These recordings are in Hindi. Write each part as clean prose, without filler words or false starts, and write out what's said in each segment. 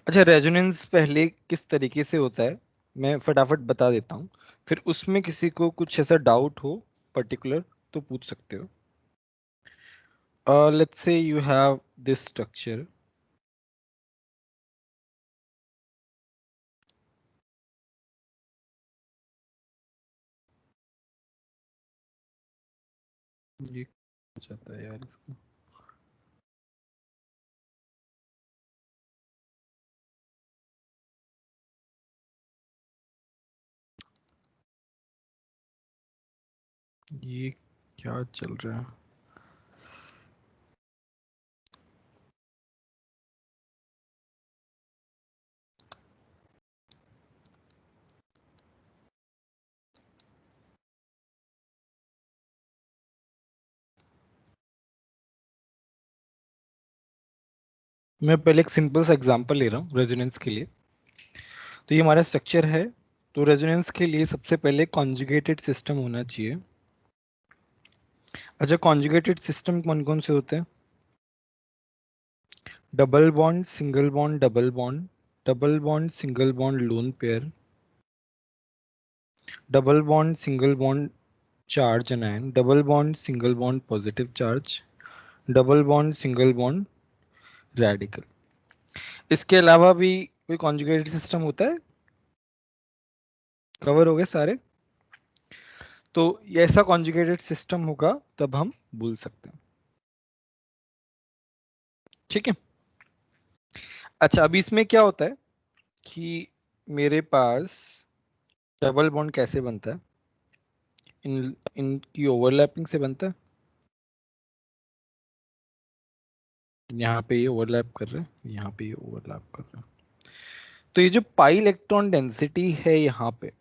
अच्छा, रेजोनेंस पहले किस तरीके से होता है मैं फटाफट बता देता हूँ, फिर उसमें किसी को कुछ ऐसा डाउट हो पर्टिकुलर तो पूछ सकते हो। Let's say you have this structure, ये हो जाता है यार इसको। ये क्या चल रहा है? मैं पहले एक सिंपल सा एग्जांपल ले रहा हूँ रेजोनेंस के लिए। तो ये हमारा स्ट्रक्चर है। तो रेजोनेंस के लिए सबसे पहले कॉन्जुगेटेड सिस्टम होना चाहिए। अच्छा, कॉन्जुगेटेड सिस्टम कौन कौन से होते हैं? Double bond, single bond, double bond, double bond single bond lone pair, double bond single bond charge anion, double bond single bond positive charge, double bond single bond radical. इसके अलावा भी कोई कॉन्जुगेटेड सिस्टम होता है? कवर हो गए सारे? तो ये ऐसा कॉन्जुगेटेड सिस्टम होगा तब हम बोल सकते हैं। ठीक है। अच्छा, अभी इसमें क्या होता है कि मेरे पास डबल बॉन्ड कैसे बनता है? इनकी ओवरलैपिंग से बनता है। यहाँ पे ये ओवरलैप कर रहे हैं, यहाँ पे ये ओवरलैप कर रहे हैं। तो ये जो पाई इलेक्ट्रॉन डेंसिटी है यहाँ पे,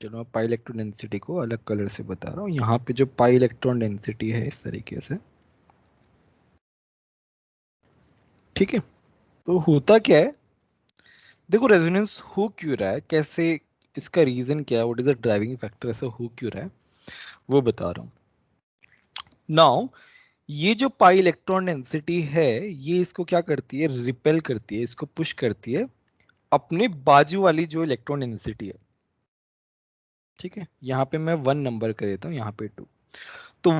चलो मैं पाई इलेक्ट्रॉन डेंसिटी को अलग कलर से बता रहा हूँ। यहाँ पे जो पाई इलेक्ट्रॉन डेंसिटी है इस तरीके से, ठीक है। तो होता क्या है, देखो रेजोनेंस हो क्यों रहा है, कैसे, इसका रीजन क्या है, what is the driving factor, ऐसा हो क्यों रहा है वो बता रहा हूँ। नाउ ये जो पाई इलेक्ट्रॉन डेंसिटी है, ये इसको क्या करती है, रिपेल करती है, इसको पुश करती है अपने बाजू वाली जो इलेक्ट्रॉन डेंसिटी है। ठीक है, यहाँ पे मैं 1 नंबर कर देता हूँ, यहाँ पे 2। तो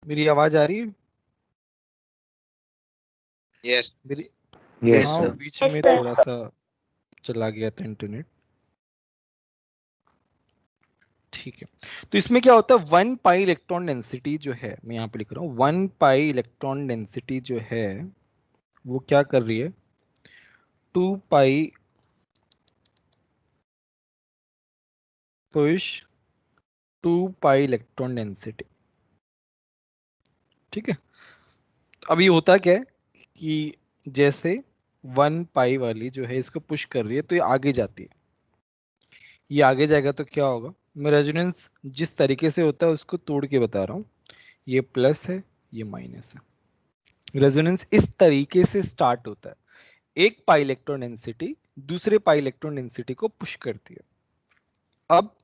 मेरी आवाज आ रही है? यस मेरी, यस हाँ, सर। बीच में थोड़ा सा चला गया था इंटरनेट। ठीक है। तो इसमें क्या होता है, 1 पाई इलेक्ट्रॉन डेंसिटी जो है, मैं यहाँ पे लिख रहा हूँ 1 पाई इलेक्ट्रॉन डेंसिटी जो है वो क्या कर रही है, 2 पाई पुश 2 पाई इलेक्ट्रॉन डेंसिटी। ठीक है। अब ये होता क्या है कि जैसे 1 पाई वाली जो है इसको पुश कर रही है तो ये आगे जाती है, ये आगे जाएगा तो क्या होगा, मैं रेजोनेंस जिस तरीके से होता है उसको तोड़ के बता रहा हूँ। ये प्लस है, ये माइनस है। रेजोनेंस इस तरीके से स्टार्ट होता है, एक पाई इलेक्ट्रॉन डेंसिटी दूसरे पाई इलेक्ट्रॉन डेंसिटी को पुश करती है। अब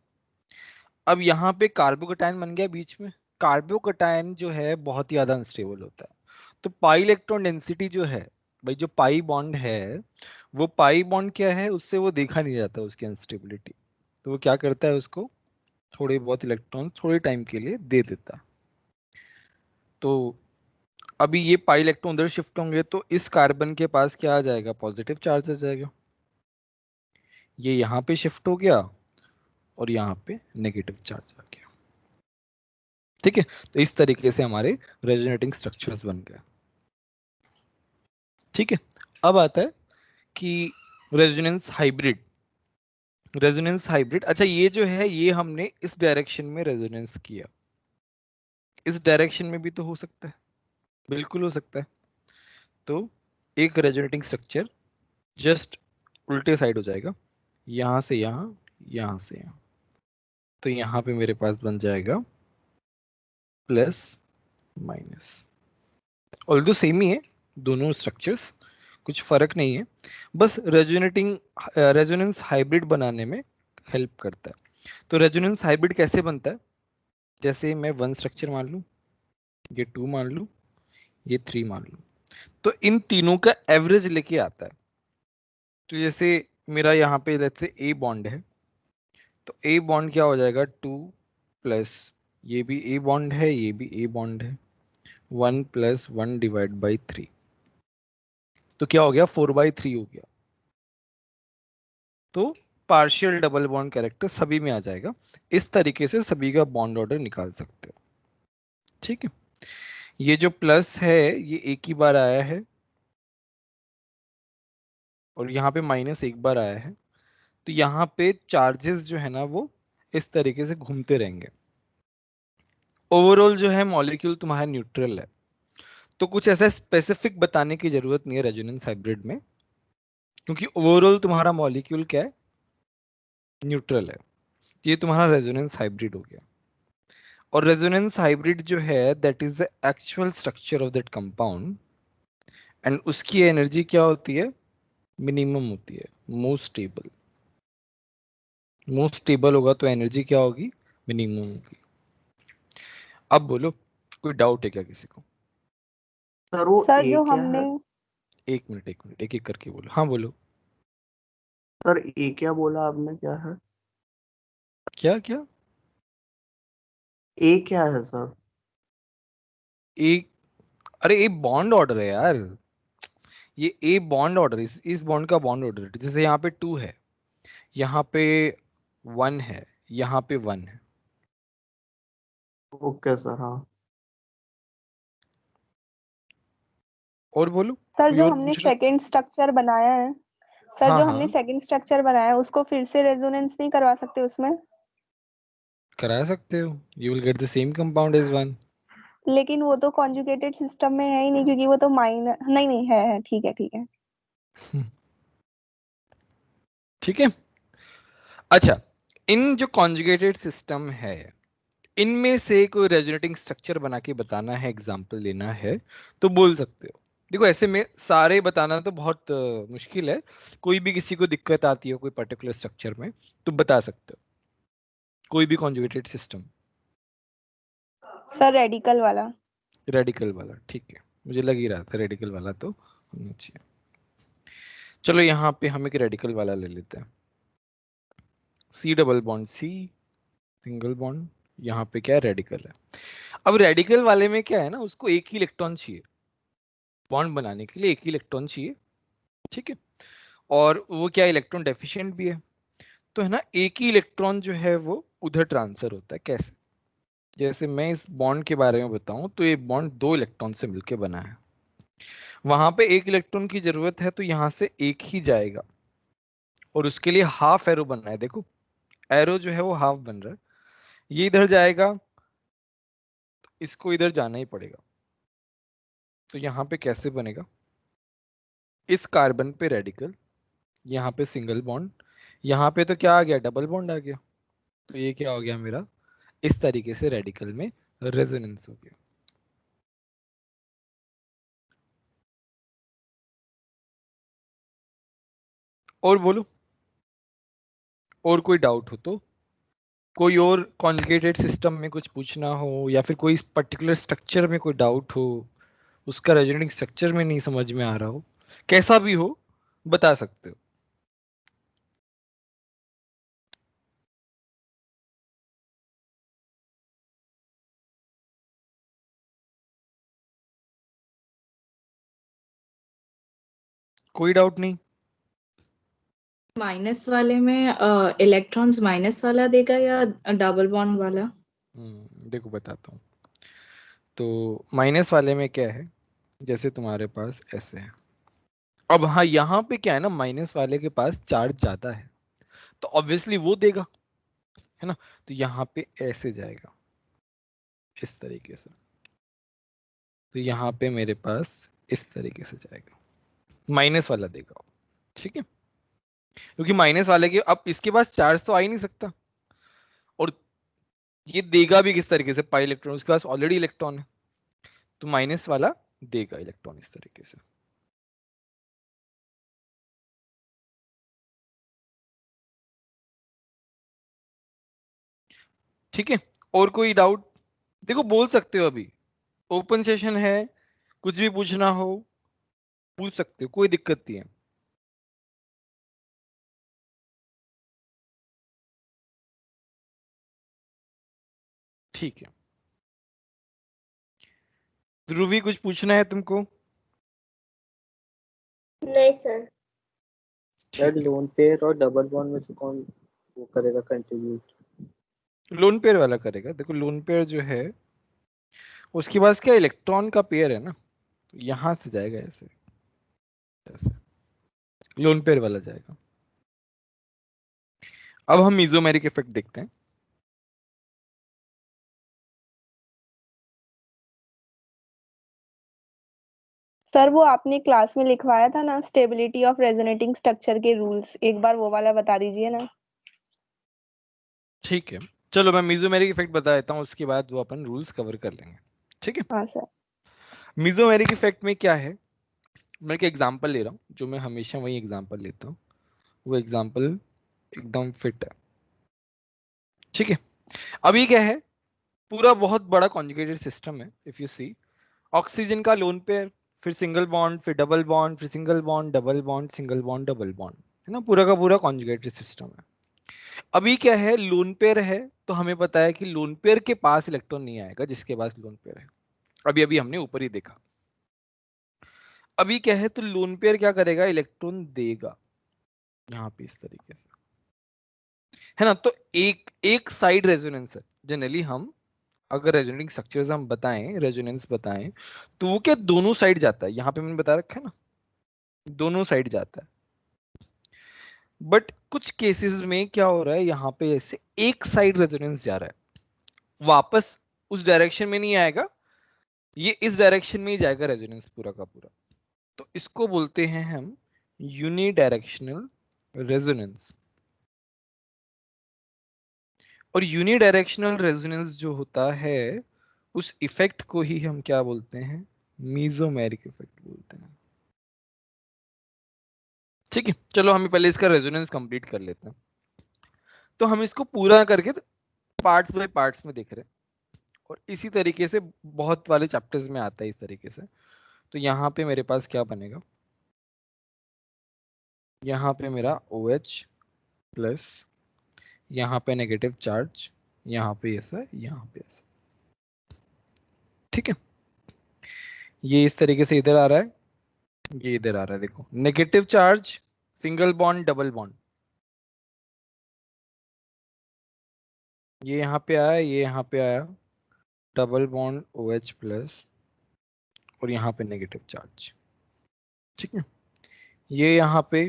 अब यहाँ पे कार्बोकैटायन बन गया बीच में। कार्बोकैटायन जो है बहुत ही ज्यादा अनस्टेबल होता है। तो पाई इलेक्ट्रॉन डेंसिटी जो है, भाई जो पाई बॉन्ड है, वो पाई बॉन्ड क्या है, उससे वो देखा नहीं जाता उसकी अनस्टेबिलिटी। तो वो क्या करता है, उसको थोड़े बहुत इलेक्ट्रॉन थोड़े टाइम के लिए दे देता है। तो अभी ये पाई इलेक्ट्रॉन उधर शिफ्ट होंगे तो इस कार्बन के पास क्या आ जाएगा, पॉजिटिव चार्ज आ जाएगा। ये यहाँ पे शिफ्ट हो गया और यहाँ पे नेगेटिव चार्ज आ गया। ठीक है। तो इस तरीके से हमारे रेजोनेटिंग स्ट्रक्चर्स बन गए। ठीक है। अब आता है कि रेजोनेंस हाइब्रिड। रेजोनेंस हाइब्रिड, अच्छा ये जो है ये हमने इस डायरेक्शन में रेजोनेंस किया, इस डायरेक्शन में भी तो हो सकता है, बिल्कुल हो सकता है। तो एक रेजोनेटिंग स्ट्रक्चर जस्ट उल्टे साइड हो जाएगा, यहां से यहां, यहां से यहां। तो यहां पे मेरे पास बन जाएगा प्लस माइनस। ऑल्दो सेम ही है दोनों स्ट्रक्चर्स, कुछ फर्क नहीं है, बस रेजोनेंस हाइब्रिड बनाने में हेल्प करता है। तो रेजोनेंस हाइब्रिड कैसे बनता है? जैसे मैं वन स्ट्रक्चर मान लूं, ये टू मान लूं, ये थ्री मान लूं, तो इन तीनों का एवरेज लेके आता है। तो जैसे मेरा यहाँ पे लेट्स से ए बॉन्ड है, तो ए बॉन्ड क्या हो जाएगा, टू प्लस ये भी ए बॉन्ड है, ये भी ए बॉन्ड है, one plus one divide by three, तो क्या हो गया, 4/3 हो गया। तो पार्शियल डबल बॉन्ड कैरेक्टर सभी में आ जाएगा। इस तरीके से सभी का बॉन्ड ऑर्डर निकाल सकते हो। ठीक है, ये जो प्लस है ये एक ही बार आया है, और यहाँ पे माइनस एक बार आया है, तो यहाँ पे चार्जेस जो है ना वो इस तरीके से घूमते रहेंगे। ओवरऑल जो है मॉलिक्यूल तुम्हारा न्यूट्रल है, तो कुछ ऐसा स्पेसिफिक बताने की जरूरत नहीं है रेजोनेंस हाइब्रिड में, क्योंकि ओवरऑल तुम्हारा मॉलिक्यूल क्या है, न्यूट्रल है। ये तुम्हारा रेजोनेंस हाइब्रिड हो गया। और रेजोनेंस हाइब्रिड जो है that is the actual structure of that compound, and उसकी एनर्जी क्या होती है, मिनिमम होती है, मोस्ट स्टेबल। मोस्ट स्टेबल होगा तो एनर्जी क्या होगी, मिनिमम होगी। अब बोलो, कोई डाउट है क्या किसी को? सर वो सर ए जो क्या हमने है? एक मिनट एक मिनट, एक एक करके बोलो। हाँ बोलो। सर ए क्या बोला आपने, क्या है? क्या क्या? ए क्या है सर? एक, अरे ए बॉन्ड ऑर्डर है यार, ये ए बॉन्ड ऑर्डर, इस बॉन्ड का बॉन्ड ऑर्डर। जैसे यहाँ पे टू है, यहाँ पे वन है, यहाँ पे वन है। ओके सर, हाँ। और बोलो, सर कोई जो और हमने पूछ रहा था? सेकंड स्ट्रक्चर बनाया है, सर हाँ जो हमने हाँ, सेकंड स्ट्रक्चर बनाया है उसको फिर से रेजोनेंस नहीं करवा सकते उसमें? करा सकते हो, you will get the same compound as one. लेकिन वो तो कॉन्जुगेटेड सिस्टम में है ही नहीं, क्योंकि वो तो माइनर, नहीं नहीं है ठीक है ठीक है। ठीक है। अच्छा, इन जो कॉन्जुगेटेड सिस्टम है, इनमें से कोई रेजोनेटिंग स्ट्रक्चर बना के बताना है, एग्जांपल लेना है, तो बोल सकते हो। देखो ऐसे में सारे बताना तो बहुत मुश्किल है, कोई भी किसी को दिक्कत आती है कोई पर्टिकुलर स्ट्रक्चर में, तो बता सकते हो कोई भी कॉन्जुगेटेड सिस्टम। सर रेडिकल वाला। रेडिकल वाला, ठीक है, मुझे लग ही रहा था रेडिकल वाला तो होना चाहिए। चलो यहाँ पे हम एक रेडिकल वाला ले लेते हैं, C double bond C, single bond, यहाँ पे क्या है, रेडिकल है। अब रेडिकल वाले में क्या है ना, उसको एक ही इलेक्ट्रॉन चाहिए, बॉन्ड बनाने के लिए एक ही इलेक्ट्रॉन चाहिए। ठीक है, और वो क्या इलेक्ट्रॉन डेफिशिएंट भी है, तो है ना एक ही इलेक्ट्रॉन जो है वो उधर ट्रांसफर होता है। कैसे? जैसे मैं इस बॉन्ड के बारे में बताऊं तो ये बॉन्ड दो इलेक्ट्रॉन से मिलकर बना है, वहां पे एक इलेक्ट्रॉन की जरूरत है, तो यहां से एक ही जाएगा, और उसके लिए हाफ एरो बनना है। देखो एरो जो है वो हाफ बन रहा है, ये इधर जाएगा, इसको इधर जाना ही पड़ेगा। तो यहाँ पे कैसे बनेगा, इस कार्बन पे रेडिकल, यहाँ पे सिंगल बॉन्ड, यहाँ पे तो क्या आ गया, डबल बॉन्ड आ गया। तो ये क्या हो गया मेरा, इस तरीके से रेडिकल में रेजोनेंस हो गया। और बोलो, और कोई डाउट हो तो, कोई और कॉन्जुगेटेड सिस्टम में कुछ पूछना हो, या फिर कोई पर्टिकुलर स्ट्रक्चर में कोई डाउट हो, उसका रेजोनेटिंग स्ट्रक्चर में नहीं समझ में आ रहा हो, कैसा भी हो, बता सकते हो। कोई डाउट नहीं? माइनस वाले में इलेक्ट्रॉन्स माइनस वाला देगा या डबल बॉन्ड वाला? देखो बताता हूँ। तो माइनस वाले में क्या है, जैसे तुम्हारे पास ऐसे है, अब हाँ यहाँ पे क्या है ना, माइनस वाले के पास चार्ज ज्यादा है, तो ऑब्वियसली वो देगा, है ना। तो यहाँ पे ऐसे जाएगा, इस तरीके से, तो यहाँ पे मेरे पास इस तरीके से जाएगा। माइनस वाला देगा, ठीक है, क्योंकि माइनस वाले के अब इसके पास चार्ज तो आ ही नहीं सकता, और ये देगा भी किस तरीके से, पाई इलेक्ट्रॉन, उसके पास ऑलरेडी इलेक्ट्रॉन है, तो माइनस वाला देगा इलेक्ट्रॉन इस तरीके से। ठीक है, और कोई डाउट? देखो बोल सकते हो, अभी ओपन सेशन है, कुछ भी पूछना हो पूछ सकते हो, कोई दिक्कत नहीं है। ठीक है, ध्रुवी कुछ पूछना है तुमको? नहीं सर। सर लोन पेयर और डबल बॉन्ड में से कौन वो करेगा कंट्रीब्यूट? लोन पेयर वाला करेगा। देखो लोन पेयर जो है उसके पास क्या इलेक्ट्रॉन का पेयर है ना, तो यहां से जाएगा ऐसे, लोन पेयर वाला जाएगा। अब हम मीजोमेरिक इफेक्ट देखते हैं। सर वो आपने क्लास में लिखवाया था ना, स्टेबिलिटी ऑफ रेजोनेटिंग स्ट्रक्चर के रूल्स, एक बार वो वाला बता दीजिए ना। ठीक है, चलो मैं मीजोमेरिक इफेक्ट बता देता हूँ, उसके बाद वो अपन रूल्स कवर कर लेंगे। ठीक है, हाँ सर। मीजोमेरिक इफेक्ट में क्या है, मैं एक एग्जांपल ले रहा हूँ, जो मैं हमेशा वही एग्जांपल लेता हूँ, वो एग्जांपल एकदम फिट है। ठीक है, अभी क्या है, पूरा बहुत बड़ा कॉन्जुगेटेड सिस्टम है। इफ यू सी, ऑक्सीजन का लोन पेयर, फिर सिंगल बॉन्ड, फिर डबल बॉन्ड, फिर single bond, double bond, single bond, double bond, है ना, पूरा का पूरा कॉन्जुगेटेड सिस्टम है। अभी क्या है, लोन पेयर है, तो हमें पता है कि लोन पेयर के पास इलेक्ट्रॉन नहीं आएगा जिसके पास लोन पेयर है। अभी अभी हमने ऊपर ही देखा। अभी क्या है, तो लोन पेयर क्या करेगा, इलेक्ट्रॉन देगा यहाँ पे इस तरीके से, है ना। तो एक एक साइड रेजोनेंस है। जनरली हम अगर रेजोनेटिंग स्ट्रक्चर्स हम बताएं, रेजोनेंस बताएं, तो वो क्या दोनों साइड जाता है, यहाँ पे मैंने बता रखा है ना, दोनों साइड जाता है। बट कुछ केसेस में क्या हो रहा है, यहाँ पे ऐसे एक साइड रेजोनेंस जा रहा है, वापस उस डायरेक्शन में नहीं आएगा, ये इस डायरेक्शन में ही जाएगा रेजोनेंस पूरा का पूरा। तो इसको बोलते हैं हम यूनिडायरेक्शनल रेजोनेंस। और यूनिडायरेक्शनल रेजोनेंस जो होता है, उस इफेक्ट को ही हम क्या बोलते हैं, मीजोमेरिक इफेक्ट बोलते हैं। ठीक है, चलो हम पहले इसका रेजोनेंस कंप्लीट कर लेते हैं। तो हम इसको पूरा करके पार्ट्स बाय पार्ट्स में देख रहे हैं, और इसी तरीके से बहुत वाले चैप्टर्स में आता है इस तरीके से। तो यहाँ पे मेरे पास क्या बनेगा, यहाँ पे मेरा OH प्लस, यहाँ पे नेगेटिव चार्ज, यहाँ पे ऐसा, यहाँ पे ऐसा। ठीक है, ये इस तरीके से इधर आ रहा है, ये इधर आ रहा है। देखो negative charge, single bond, double bond, ये यहाँ पे आया, ये यहाँ पे आया, डबल बॉन्ड OH प्लस, और यहाँ पे नेगेटिव चार्ज। ठीक है, ये यहाँ पे,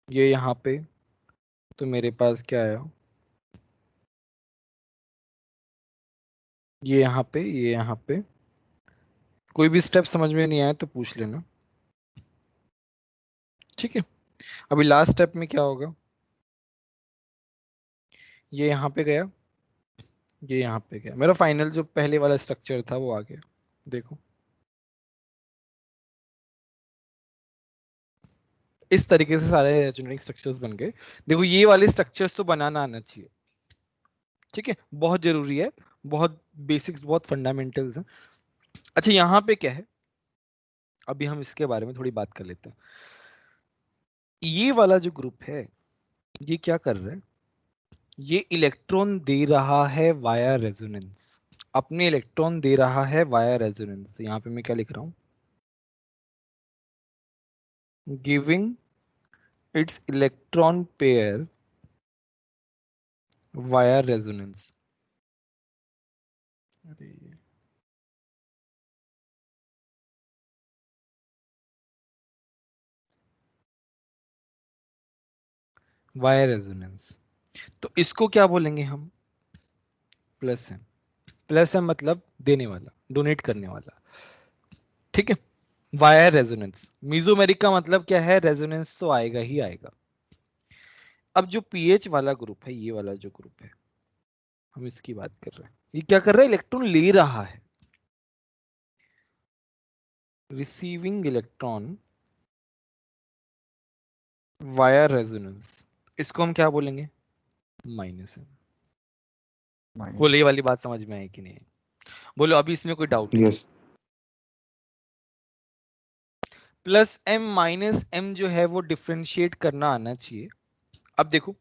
ये यहाँ पे, तो मेरे पास क्या आया, ये यहाँ पे, ये यहाँ पे। कोई भी स्टेप समझ में नहीं आया तो पूछ लेना। ठीक है, अभी लास्ट स्टेप में क्या होगा, ये यहाँ पे गया, ये यहाँ पे गया, मेरा फाइनल जो पहले वाला स्ट्रक्चर था वो आ गया। देखो इस तरीके से सारे जेनेरिक स्ट्रक्चर्स बन गए। देखो ये वाले स्ट्रक्चर्स तो बनाना आना चाहिए, ठीक है, बहुत जरूरी है, बहुत बेसिक्स, बहुत फंडामेंटल्स हैं। अच्छा यहाँ पे क्या है, अभी हम इसके बारे में थोड़ी बात कर लेते हैं। ये वाला जो ग्रुप है, ये क्या कर रहा है, ये इलेक्ट्रॉन दे रहा है वाया रेजोनेंस, अपने इलेक्ट्रॉन दे रहा है वाया रेजोनेंस। तो यहाँ पे मैं क्या लिख रहा हूँ, giving it's electron pair via resonance. अरे वाया रेजोनेंस, तो इसको क्या बोलेंगे हम, प्लस है। प्लस है मतलब देने वाला, डोनेट करने वाला। ठीक है, वाया रेजोनेंस। मीजोमेरिक का मतलब क्या है, रेजोनेंस तो आएगा ही आएगा। अब जो पीएच वाला ग्रुप है, ये वाला जो ग्रुप है, हम इसकी बात कर रहे हैं, ये क्या कर रहा है, इलेक्ट्रॉन ले रहा है, रिसीविंग इलेक्ट्रॉन वाया रेजोनेंस। इसको हम क्या बोलेंगे, माइनस है। बोलो ये वाली बात समझ में आई कि नहीं? बोलो अभी इसमें कोई doubt? Yes. Plus M minus M जो है वो डिफरेंशिएट करना आना चाहिए। अब देखो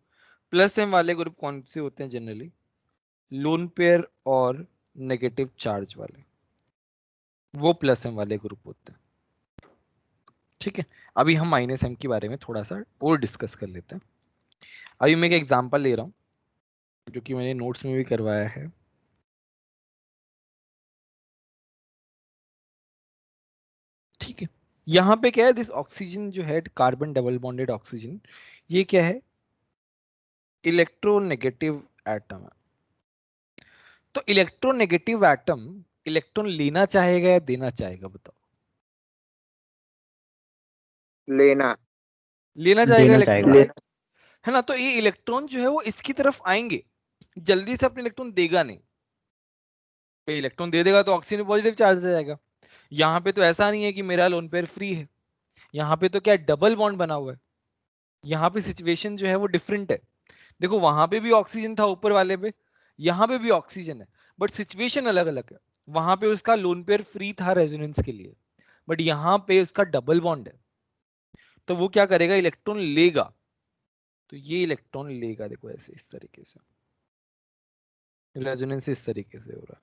प्लस एम वाले ग्रुप कौन से होते हैं जनरली, लोन पेयर और नेगेटिव चार्ज वाले, वो प्लस एम वाले ग्रुप होते हैं। ठीक है, अभी हम माइनस एम के बारे में थोड़ा सा और डिस्कस कर लेते हैं। अभी मैं एक एग्जांपल ले रहा हूं जो कि मैंने नोट्स में भी करवाया है। ठीक है, यहां पे क्या है, दिस ऑक्सीजन जो है, कार्बन डबल बॉन्डेड ऑक्सीजन, ये क्या है, इलेक्ट्रोनेगेटिव एटम है। तो इलेक्ट्रोनेगेटिव एटम इलेक्ट्रॉन लेना चाहेगा या देना चाहेगा, बताओ? लेना लेना चाहेगा देना इलेक्ट्रॉन, चाहेगा। है ना? तो ये इलेक्ट्रॉन जो है वो इसकी तरफ आएंगे, जल्दी से अपने इलेक्ट्रॉन देगा नहीं। पे इलेक्ट्रॉन दे देगा तो ऑक्सीजन पॉजिटिव चार्ज आ जाएगा। यहाँ पे तो ऐसा नहीं है कि मेरा लोन पेयर फ्री है, यहाँ पे तो क्या डबल बॉन्ड बना हुआ है। यहाँ पे सिचुएशन जो है वो डिफरेंट है। देखो वहां पे भी ऑक्सीजन था ऊपर वाले पे, यहाँ पे भी ऑक्सीजन है, बट सिचुएशन अलग अलग है। वहां पे उसका लोन पेयर फ्री था रेजोनेंस के लिए, बट यहाँ पे उसका डबल बॉन्ड है, तो वो क्या करेगा, इलेक्ट्रॉन लेगा। तो ये इलेक्ट्रॉन लेगा, देखो ऐसे इस तरीके से रेजोनेंस इस तरीके से हो रहा है।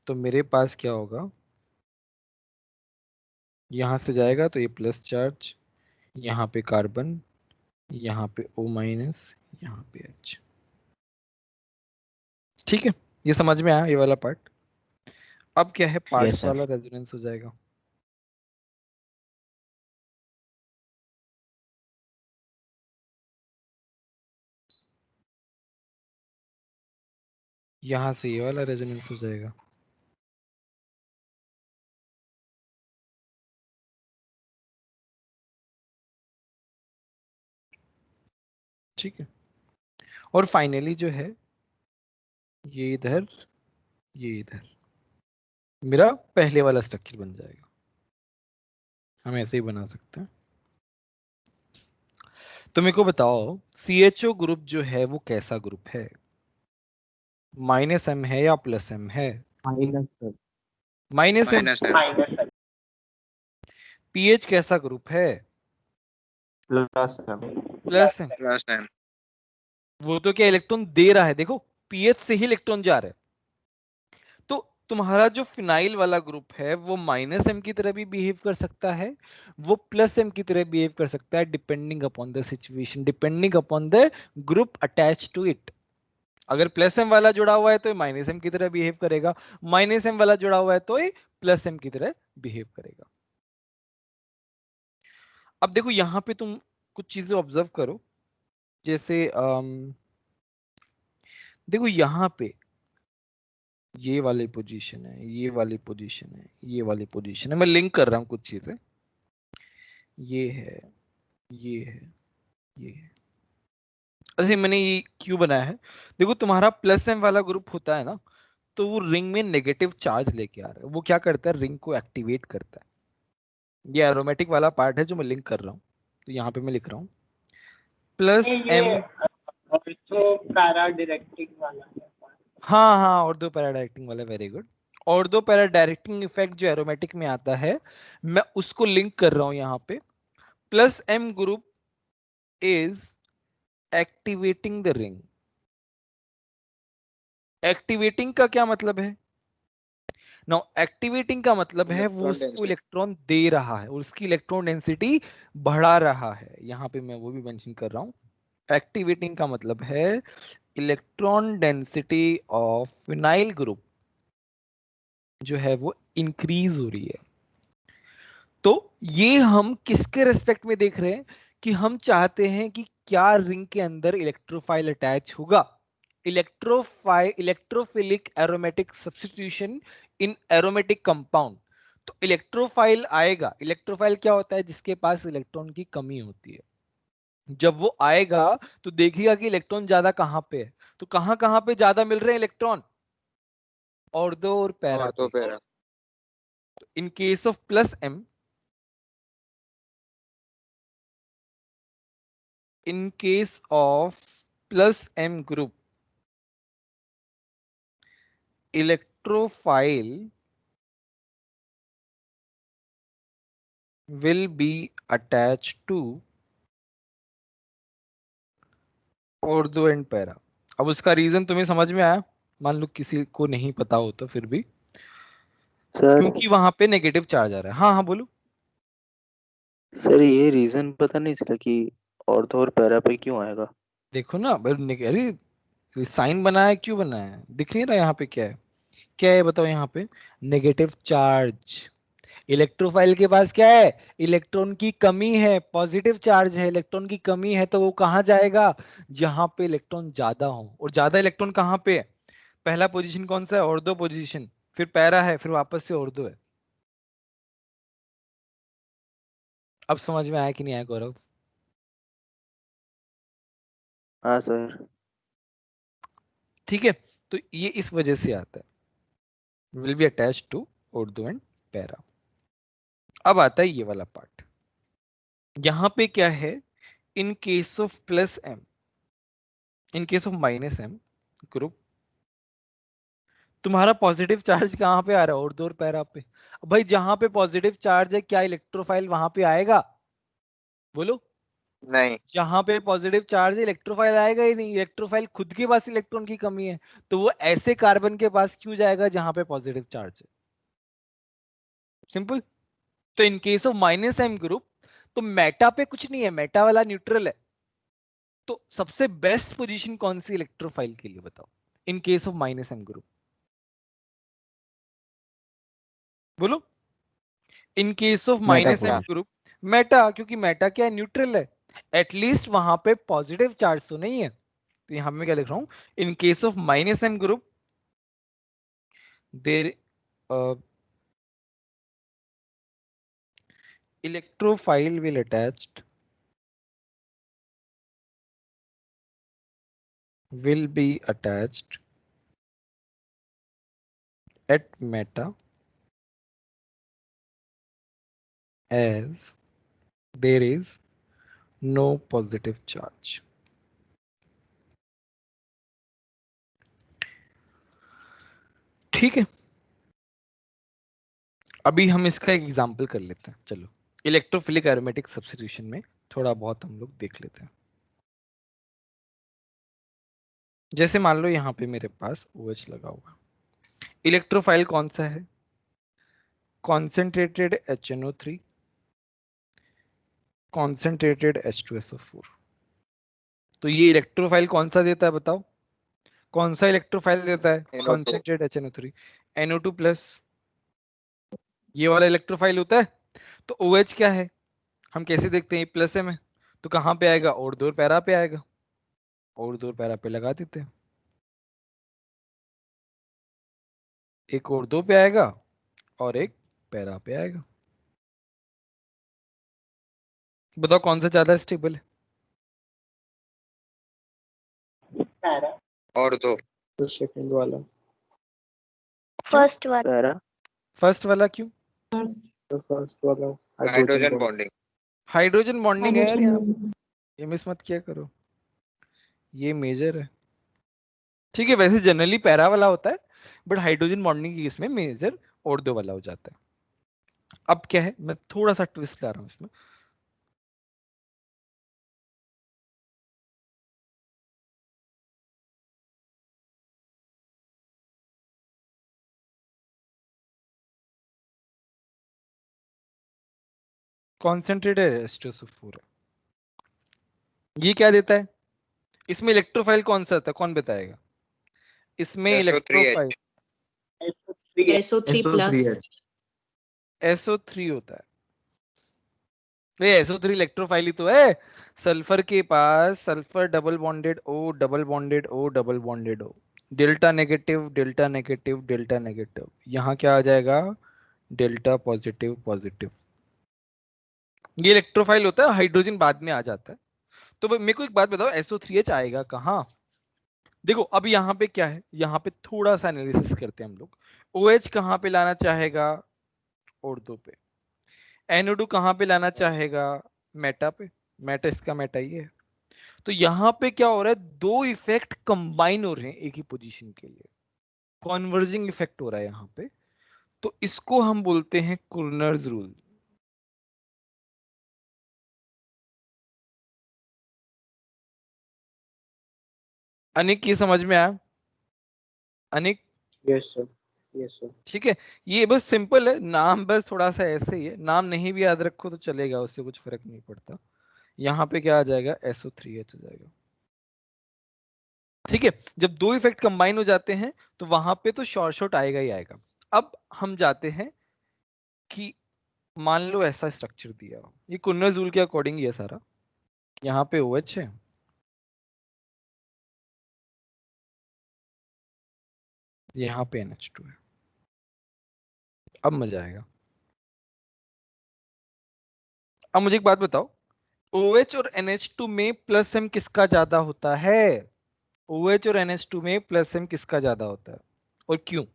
तो मेरे पास क्या होगा, यहां से जाएगा तो ये प्लस चार्ज, यहाँ पे कार्बन, यहाँ पे O माइनस, यहाँ पे H। ठीक है, ये समझ में आया ये वाला पार्ट? अब क्या है, पार्ट्स वाला रेजोनेंस हो जाएगा। यहां से ये वाला रेजोनेंस हो जाएगा। ठीक है, और फाइनली जो है ये इधर, ये इधर मेरा पहले वाला स्ट्रक्चर बन जाएगा। हम ऐसे ही बना सकते हैं। तो मेरे को बताओ CHO ग्रुप जो है वो कैसा ग्रुप है, माइनस एम है या प्लस एम है? Minus M. पीएच कैसा ग्रुप है? Plus M. वो तो क्या इलेक्ट्रॉन दे रहा है, देखो पीएच से ही इलेक्ट्रॉन जा रहा है। तो तुम्हारा जो फिनाइल वाला ग्रुप है वो माइनस एम की तरह भी बिहेव कर सकता है, वो प्लस एम की तरह बिहेव कर सकता है, depending upon the situation, depending upon the group attach to it. अगर प्लस एम वाला जुड़ा हुआ है तो माइनस एम की तरह बिहेव करेगा, माइनस एम वाला जुड़ा हुआ है तो प्लस एम की तरह बिहेव करेगा। अब देखो यहां पे तुम कुछ चीजें ऑब्जर्व करो, जैसे देखो यहाँ पे ये वाली पोजीशन है, ये वाली पोजीशन है, ये वाली पोजीशन है, मैं लिंक कर रहा हूं कुछ चीजें, ये है, ये है, ये है। अच्छा मैंने ये क्यों बनाया है, देखो तुम्हारा प्लस एम वाला ग्रुप होता है ना, तो वो रिंग में नेगेटिव चार्ज लेके आ रहा है, वो क्या करता है, रिंग को एक्टिवेट करता है। ये एरोमेटिक वाला पार्ट है जो मैं लिंक कर रहा हूँ, तो यहाँ पे मैं लिख रहा हूँ प्लस एम। पैरा डायरेक्टिंग वाला है। हाँ हाँ, और दो पैरा डायरेक्टिंग वाला, वेरी गुड। और दो पैरा डायरेक्टिंग इफेक्ट जो एरोमेटिक में आता है, मैं उसको लिंक कर रहा हूं यहाँ पे। Plus M group is activating the ring. Activating का क्या मतलब है, नाउ एक्टिवेटिंग का मतलब है वो उसको इलेक्ट्रॉन दे रहा है, उसकी इलेक्ट्रॉन डेंसिटी बढ़ा रहा है। यहाँ पे मैं वो भी मेंशन कर रहा हूँ, एक्टिवेटिंग का मतलब है electron density of phenyl group जो है वो इंक्रीज हो रही है। तो ये हम किसके रेस्पेक्ट में देख रहे हैं, कि हम चाहते हैं कि क्या रिंग के अंदर इलेक्ट्रोफाइल अटैच होगा, इलेक्ट्रोफिलिक एरोमेटिक सब्स्टिट्यूशन इन एरोमेटिक कंपाउंड। तो इलेक्ट्रोफाइल आएगा। इलेक्ट्रोफाइल क्या होता है? जिसके पास इलेक्ट्रॉन की कमी होती है। जब वो आएगा तो देखिएगा कि इलेक्ट्रॉन ज्यादा कहां पे है। तो कहां कहां पे ज्यादा मिल रहे हैं इलेक्ट्रॉन? ऑर्थो और पैरा और तो पे। Para. In case of plus M, in case of plus M group, electrophile will be attached to ortho and para। अब उसका रीजन तुम्हें समझ में आया? मान लो किसी को नहीं पता हो तो फिर भी, सर क्योंकि वहां पे नेगेटिव चार्ज आ रहा है। हाँ हाँ बोलो। सर ये रीजन पता नहीं चला कि ऑर्थो और पैरा पे क्यों आएगा। देखो ना, अरे साइन बनाया, क्यों बनाया है? दिख नहीं रहा यहाँ पे क्या है? क्या है बताओ यहाँ पे? Negative charge. इलेक्ट्रोफाइल के पास क्या है? इलेक्ट्रॉन की कमी है, पॉजिटिव चार्ज है, इलेक्ट्रॉन की कमी है, तो वो कहां जाएगा? जहां पे इलेक्ट्रॉन ज्यादा हो। और ज्यादा इलेक्ट्रॉन कहां पे है? पहला पोजीशन कौन सा है? ऑर्थो पोजीशन, फिर पैरा है, फिर वापस से ऑर्थो है। अब समझ में आया कि नहीं आया गौरव? हाँ सर। ठीक है, तो ये इस वजह से आता है, will be attached to ortho and para. अब आता है ये वाला पार्ट। यहां पे क्या है? In case of plus M, in case of minus M group, तुम्हारा पॉजिटिव चार्ज कहां पे आ रहा है? और दो पैरा पे। अब भाई जहां पे पॉजिटिव चार्ज है, क्या इलेक्ट्रोफाइल वहां पे आएगा? बोलो। नहीं। जहां पे पॉजिटिव चार्ज है, इलेक्ट्रोफाइल आएगा ही नहीं। इलेक्ट्रोफाइल खुद के पास इलेक्ट्रॉन की कमी है, तो वो ऐसे कार्बन के पास क्यों जाएगा जहां पे पॉजिटिव चार्ज है? सिंपल। तो in case of minus M group, तो मेटा पे कुछ नहीं है, मेटा वाला न्यूट्रल है। तो सबसे बेस्ट पोजीशन कौन सी इलेक्ट्रोफाइल के लिए बताओ, in case of minus M group? बोलो। In case of minus M group, meta, क्योंकि मेटा क्या है? न्यूट्रल है। एटलीस्ट वहां पे पॉजिटिव चार्ज तो नहीं है। तो यहां मैं क्या लिख रहा हूं? In case of minus M group, there electrophile will be attached at meta as there is no positive charge। ठीक है, अभी हम इसका एक एग्जांपल कर लेते हैं। चलो, इलेक्ट्रोफिलिक एरोमेटिक सब्स्टिट्यूशन में थोड़ा बहुत हम लोग देख लेते हैं। जैसे मान लो यहाँ पे मेरे पास OH लगा हुआ, इलेक्ट्रोफाइल कौन सा है? Concentrated HNO3, concentrated H2SO4। तो ये इलेक्ट्रोफाइल कौन सा देता है बताओ? कौन सा इलेक्ट्रोफाइल देता है? NO2। Concentrated HNO3, NO2 plus, ये वाला इलेक्ट्रोफाइल होता है। तो OH क्या है? हम कैसे देखते हैं? प्लस है में, तो कहां पे आएगा? और दो पैरा पे आएगा। और दो पैरा पे लगा देते हैं, एक और दो पे आएगा और एक पैरा पे आएगा। बताओ कौन सा ज्यादा स्टेबल है? और तो तो सेकंड वाला। फर्स्ट वाला। पैरा। फर्स्ट वाला क्यों? तो फर्स्ट वाला हाइड्रोजन बॉन्डिंग। हाइड्रोजन बॉन्डिंग है यार यहाँ, ये मिस मत किया करो, ये मेजर है। ठीक है, वैसे जनरली पैरा वाला होता है, बट हाइड्रोजन बॉन्डिंग की इसमें मेजर और दो वाला हो जाता है। अब क्या है, मैं थोड़ा सा ट्विस्ट ला रहा हूं इसमें। कॉन्सेंट्रेटेड H2SO4 है, ये क्या देता है? इसमें इलेक्ट्रोफाइल कौन सा था, कौन बताएगा? इसमें इलेक्ट्रोफाइल SO3 प्लस। SO3 होता है। ये SO3 इलेक्ट्रोफाइल ही तो है। सल्फर के पास sulphur double bonded O, double bonded O, double bonded O, delta negative delta negative delta negative. यहाँ क्या आ जाएगा? Delta positive positive. ये इलेक्ट्रोफाइल होता है, हाइड्रोजन बाद में आ जाता है। तो मेरे को एक बात बताओ, SO3H आएगा कहाँ? देखो अब यहाँ पे क्या है, यहाँ पे थोड़ा सा एनालिसिस करते हैं हम लोग। OH कहाँ पे लाना चाहेगा? ऑर्थो पे। NO2 कहाँ पे लाना चाहेगा? मेटा पे। मेटा, इसका मेटा ही है। तो यहाँ पे क्या हो रहा है, दो इफेक्ट कंबाइन हो रहे हैं एक ही पोजीशन के लिए, कॉन्वर्जिंग इफेक्ट हो रहा है यहाँ पे। तो इसको हम बोलते हैं कुर्नर्स रूल। अनिक, ये समझ में आया? Anik, yes sir, yes sir. ठीक है। ये बस सिंपल है, नाम बस थोड़ा सा ऐसे ही है, नाम नहीं भी याद रखो तो चलेगा, उससे कुछ फर्क नहीं पड़ता। यहाँ पे क्या आ जाएगा, SO3H आ जाएगा। ठीक है, जब दो इफेक्ट कंबाइन हो जाते हैं तो वहां पे तो शॉर्ट आएगा ही आएगा। अब हम जाते हैं कि मान लो ऐसा स्ट्रक्चर दिया हो, ये कुर्नर्स रूल के अकॉर्डिंग ये सारा, यहाँ पे OH है, यहाँ पे NH2 है। अब मजा आएगा। अब मुझे एक बात बताओ, OH और NH2 में प्लस M किसका ज्यादा होता है? OH और NH2 में प्लस M किसका ज्यादा होता है और क्यों?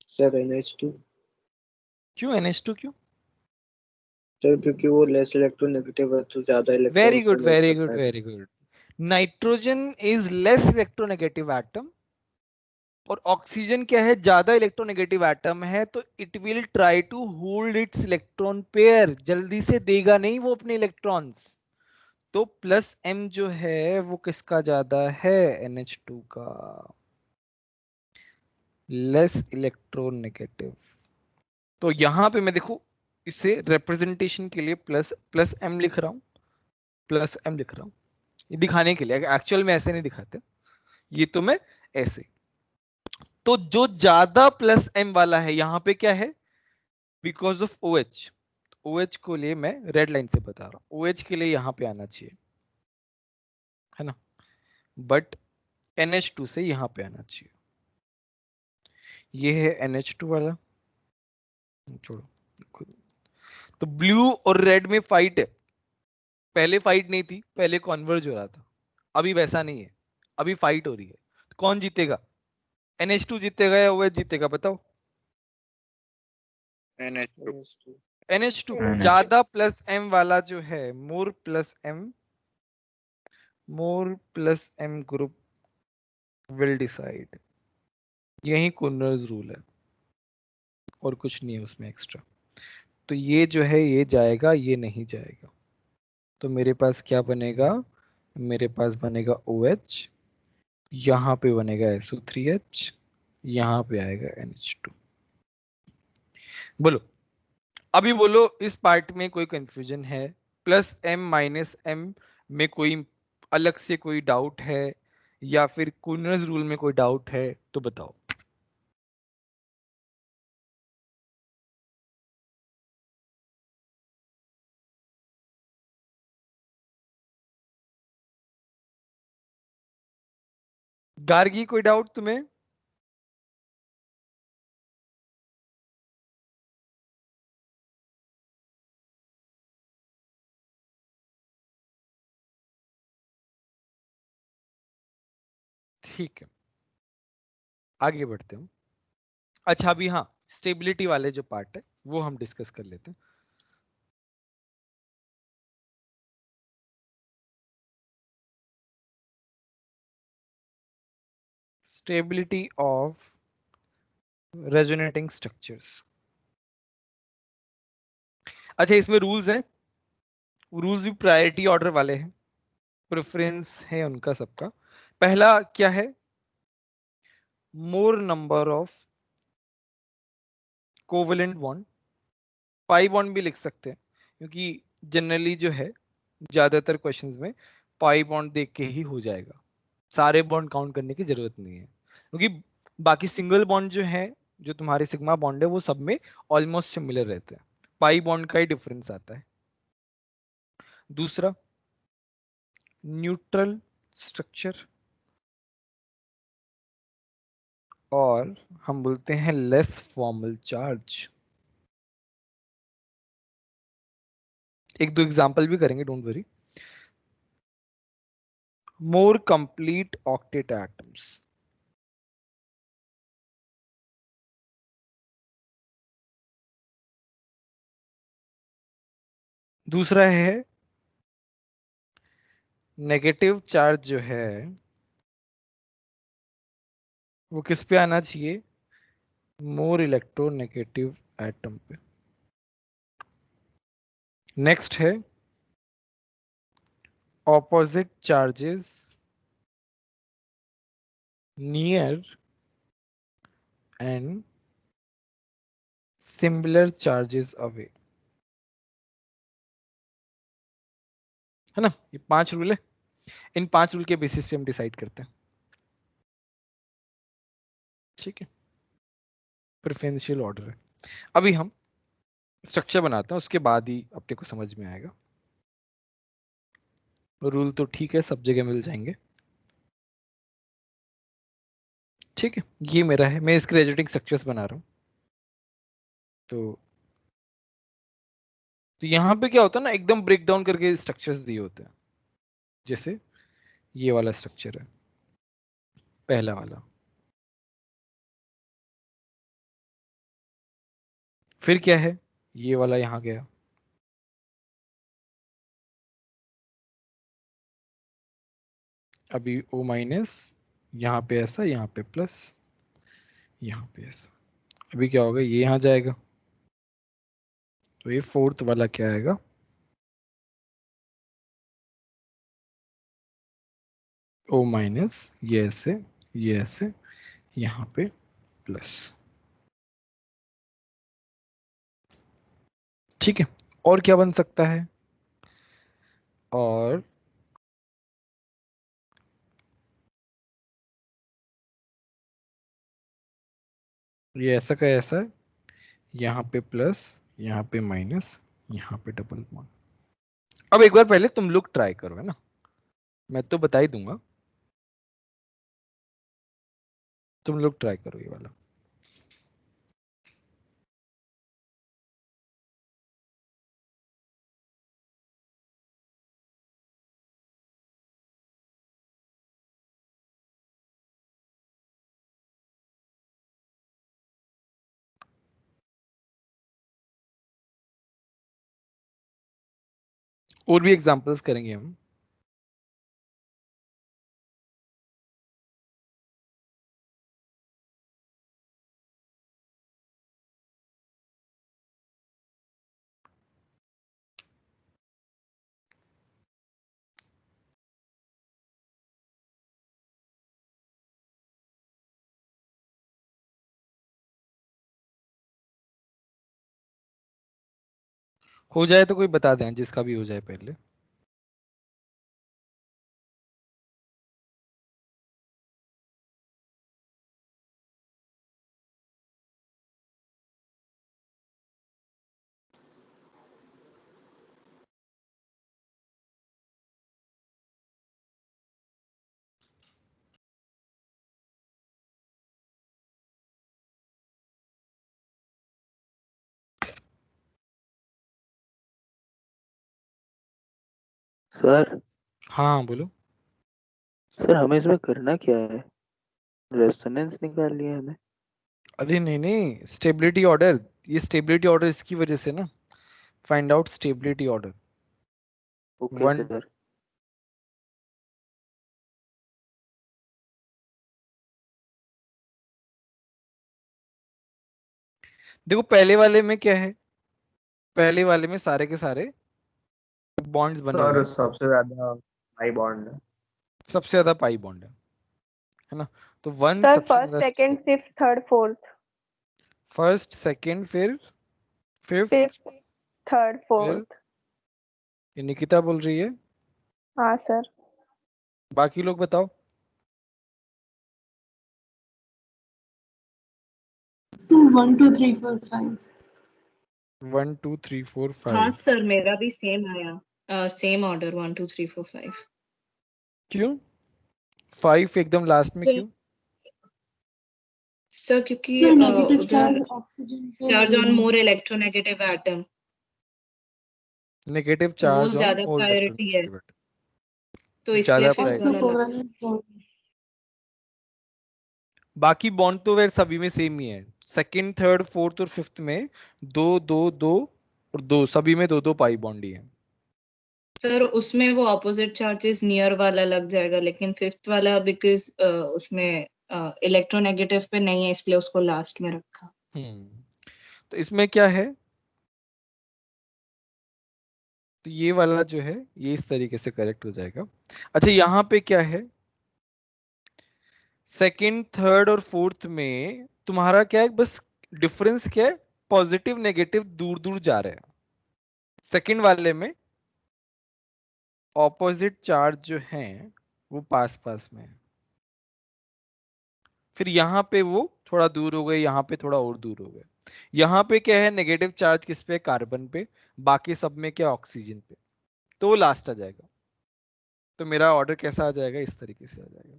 Sir NH2। क्यों NH2 क्यों? सर क्योंकि वो लेस इलेक्ट्रोनेगेटिव है तो ज्यादा वेरी इलेक्ट्रॉन्स को गुड, ले वेरी सकता गुड, है। Very good. Nitrogen is less electronegative atom और ऑक्सीजन क्या है, ज्यादा इलेक्ट्रोनेगेटिव एटम है, तो it will try to hold its electron pair, जल्दी से देगा नहीं वो अपने इलेक्ट्रॉन्स। तो प्लस M जो है वो किसका ज्यादा है? NH2 का, लेस इलेक्ट्रोनेगेटिव। तो यहां पे मैं देखो इसे रिप्रेजेंटेशन के लिए प्लस प्लस M लिख रहा हूं, प्लस M लिख रहा हूं, ये दिखाने के लिए। एक्चुअल में ऐसे नहीं दिखाते, ये तो मैं ऐसे। तो जो ज्यादा प्लस M वाला है यहां पे क्या है, बिकॉज ऑफ OH। OH को लिए मैं रेड लाइन से बता रहा हूं, OH के लिए यहां पे आना चाहिए, है ना, बट NH2 से यहां पे आना चाहिए। ये है NH2 वाला, छोड़ो। तो ब्लू और रेड में फाइट है, पहले फाइट नहीं थी, पहले कॉन्वर्ज हो रहा था, अभी वैसा नहीं है, अभी फाइट हो रही है। तो कौन जीतेगा, NH2 जीतेगा या OH जीतेगा, बताओ? NH2। NH2। NH2 ज्यादा प्लस M वाला जो है, more plus M group will decide. यही कुर्नर्स रूल है और कुछ नहीं है उसमें एक्स्ट्रा। तो ये जो है ये जाएगा, ये नहीं जाएगा। तो मेरे पास क्या बनेगा, मेरे पास बनेगा OH, यहाँ पे बनेगा SO3H, यहाँ पे आएगा NH2। बोलो, अभी बोलो इस पार्ट में कोई कंफ्यूजन है? प्लस M माइनस M में कोई अलग से कोई डाउट है, या फिर कुर्नर्स रूल में कोई डाउट है तो बताओ। गार्गी, कोई डाउट तुम्हें? ठीक है, आगे बढ़ते हैं। अच्छा अभी हाँ, स्टेबिलिटी वाले जो पार्ट है वो हम डिस्कस कर लेते हैं। Stability of resonating structures. अच्छा इसमें रूल्स हैं, रूल्स भी प्रायोरिटी ऑर्डर वाले हैं, प्रेफरेंस है उनका सबका। पहला क्या है, मोर number of covalent bond, pi bond भी लिख सकते हैं, क्योंकि जनरली जो है ज्यादातर क्वेश्चंस में पाई बॉन्ड देख के ही हो जाएगा, सारे बॉन्ड काउंट करने की जरूरत नहीं है, क्योंकि बाकी सिंगल बॉन्ड जो है, जो तुम्हारे सिग्मा बॉन्ड है वो सब में ऑलमोस्ट सिमिलर रहते हैं, पाई बॉन्ड का ही डिफरेंस आता है। दूसरा न्यूट्रल स्ट्रक्चर, और हम बोलते हैं लेस फॉर्मल चार्ज। एक दो एग्जांपल भी करेंगे, don't worry. More complete octet atoms, दूसरा है नेगेटिव चार्ज जो है वो किस पे आना चाहिए, मोर इलेक्ट्रोनेगेटिव एटम पे। नेक्स्ट है opposite charges near and similar charges away, है ना। ये 5 रूल है, इन 5 रूल के बेसिस पे हम डिसाइड करते हैं, ठीक है। प्रेफरेंशियल ऑर्डर है। अभी हम स्ट्रक्चर बनाते हैं, उसके बाद ही अपने को समझ में आएगा। रूल तो ठीक है, सब जगह मिल जाएंगे, ठीक है। ये मेरा है, मैं इसके रेजोनेटिंग स्ट्रक्चर्स बना रहा हूं। तो यहाँ पे क्या होता है ना, एकदम ब्रेक डाउन करके स्ट्रक्चर्स दिए होते हैं। जैसे ये वाला स्ट्रक्चर है, पहला वाला, फिर क्या है, ये वाला यहाँ गया, अभी O माइनस, यहाँ पे ऐसा, यहाँ पे प्लस, यहाँ पे ऐसा। अभी क्या होगा, ये यहाँ जाएगा, तो ये फोर्थ वाला क्या आएगा, O माइनस, ये ऐसे, यहाँ पे प्लस, ठीक है। और क्या बन सकता है, और ये ऐसा का ऐसा है, यहाँ पे प्लस, यहाँ पे माइनस, यहाँ पे डबल बॉन्ड। अब एक बार पहले तुम लोग ट्राई करो, है ना, मैं तो बता ही दूंगा, तुम लोग ट्राई करो ये वाला। और भी एग्जांपल्स करेंगे हम। हो जाए तो कोई बता दें, जिसका भी हो जाए पहले। सर हाँ बोलो। सर हमें इसमें करना क्या है? रेजोनेंस निकालनी है हमें? अरे नहीं नहीं, स्टेबिलिटी ऑर्डर, ये स्टेबिलिटी ऑर्डर इसकी वजह से ना, find out stability order. Okay one, sir. देखो पहले वाले में क्या है, पहले वाले में सारे के सारे बॉन्ड्स बने हुए सर हैं, सबसे ज्यादा हाई बॉन्ड है। सबसे ज्यादा पाई बॉन्ड है ना। तो वन सर सबसे फर्स्ट ज्यादा, second fifth third fourth, first second फिर फिफ्थ, फिफ्थ थर्ड फिर फोर्थ। ये निकिता बोल रही है, हाँ सर। बाकी लोग बताओ। सर 1 2 3 4 5। 1 2 3 4 हाँ 5। सर, मेरा भी सेम आया। Same order 1 2 3 4 5. क्यों 5 एकदम लास्ट में तो क्यों? सर क्योंकि So negative उधर charge oxygen पे चार्ज ऑन नहीं मोर इलेक्ट्रोनेगेटिव एटम, नेगेटिव वो चार्ज ऑन ज्यादा और प्रायोरिटी है, इलेक्ट्रोनेगेटिव तो इसलिए ज्यादा और फिफ्थ प्रायोरिटी। वाला लगा. covalent bond. बाकी बॉन्ड तो वैसे सभी में सेम ही है, सेकंड थर्ड फोर्थ और फिफ्थ में दो दो दो और दो, सभी में दो दो पाई बॉन्ड ही है। सर उसमें वो ऑपोजिट चार्जेस नियर वाला लग जाएगा, लेकिन फिफ्थ वाला बिकॉज उसमें इलेक्ट्रोनेगेटिव पे नहीं है, इसलिए उसको लास्ट में रखा. तो इसमें क्या है, तो ये वाला जो है ये इस तरीके से करेक्ट हो जाएगा। अच्छा यहाँ पे क्या है, सेकंड थर्ड और फोर्थ में तुम्हारा क्या है, बस डिफरेंस क्या है, पॉजिटिव नेगेटिव दूर दूर जा रहे हैं। सेकंड वाले में ऑपोजिट चार्ज जो हैं वो पास पास में है, फिर यहाँ पे वो थोड़ा दूर हो गए, यहाँ पे थोड़ा और दूर हो गए। यहाँ पे क्या है, नेगेटिव चार्ज किस पे, कार्बन पे, बाकी सब में क्या, ऑक्सीजन पे, तो वो लास्ट आ जाएगा। तो मेरा ऑर्डर कैसा आ जाएगा, इस तरीके से आ जाएगा।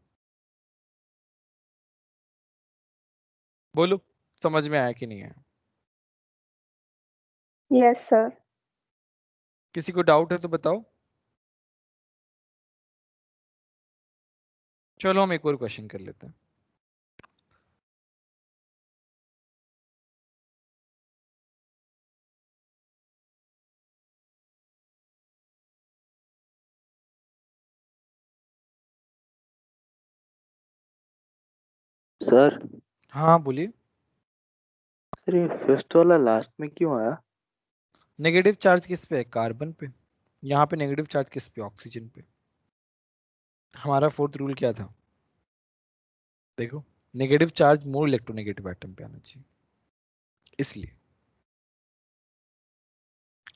बोलो समझ में आया कि नहीं आया? Yes sir. किसी को डाउट है तो बताओ। चलो हम एक और क्वेश्चन कर लेते हैं। सर हाँ बोलिए। सर ये फिफ्थ वाला लास्ट में क्यों आया? नेगेटिव चार्ज किस पे है, कार्बन पे। यहाँ पे नेगेटिव चार्ज किस पे, ऑक्सीजन पे। हमारा फोर्थ रूल क्या था, देखो, negative charge more electronegative atom पे आना चाहिए, इसलिए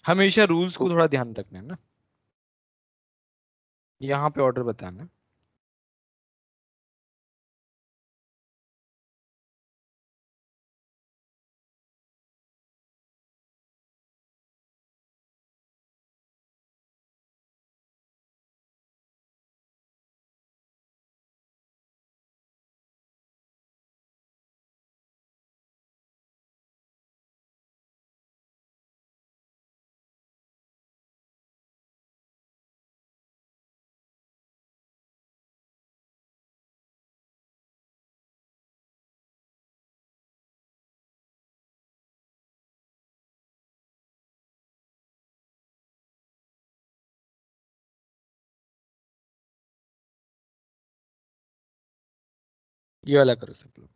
हमेशा रूल्स को थोड़ा ध्यान रखना है ना। यहाँ पे ऑर्डर बताना। ये वाला करो सब लोग।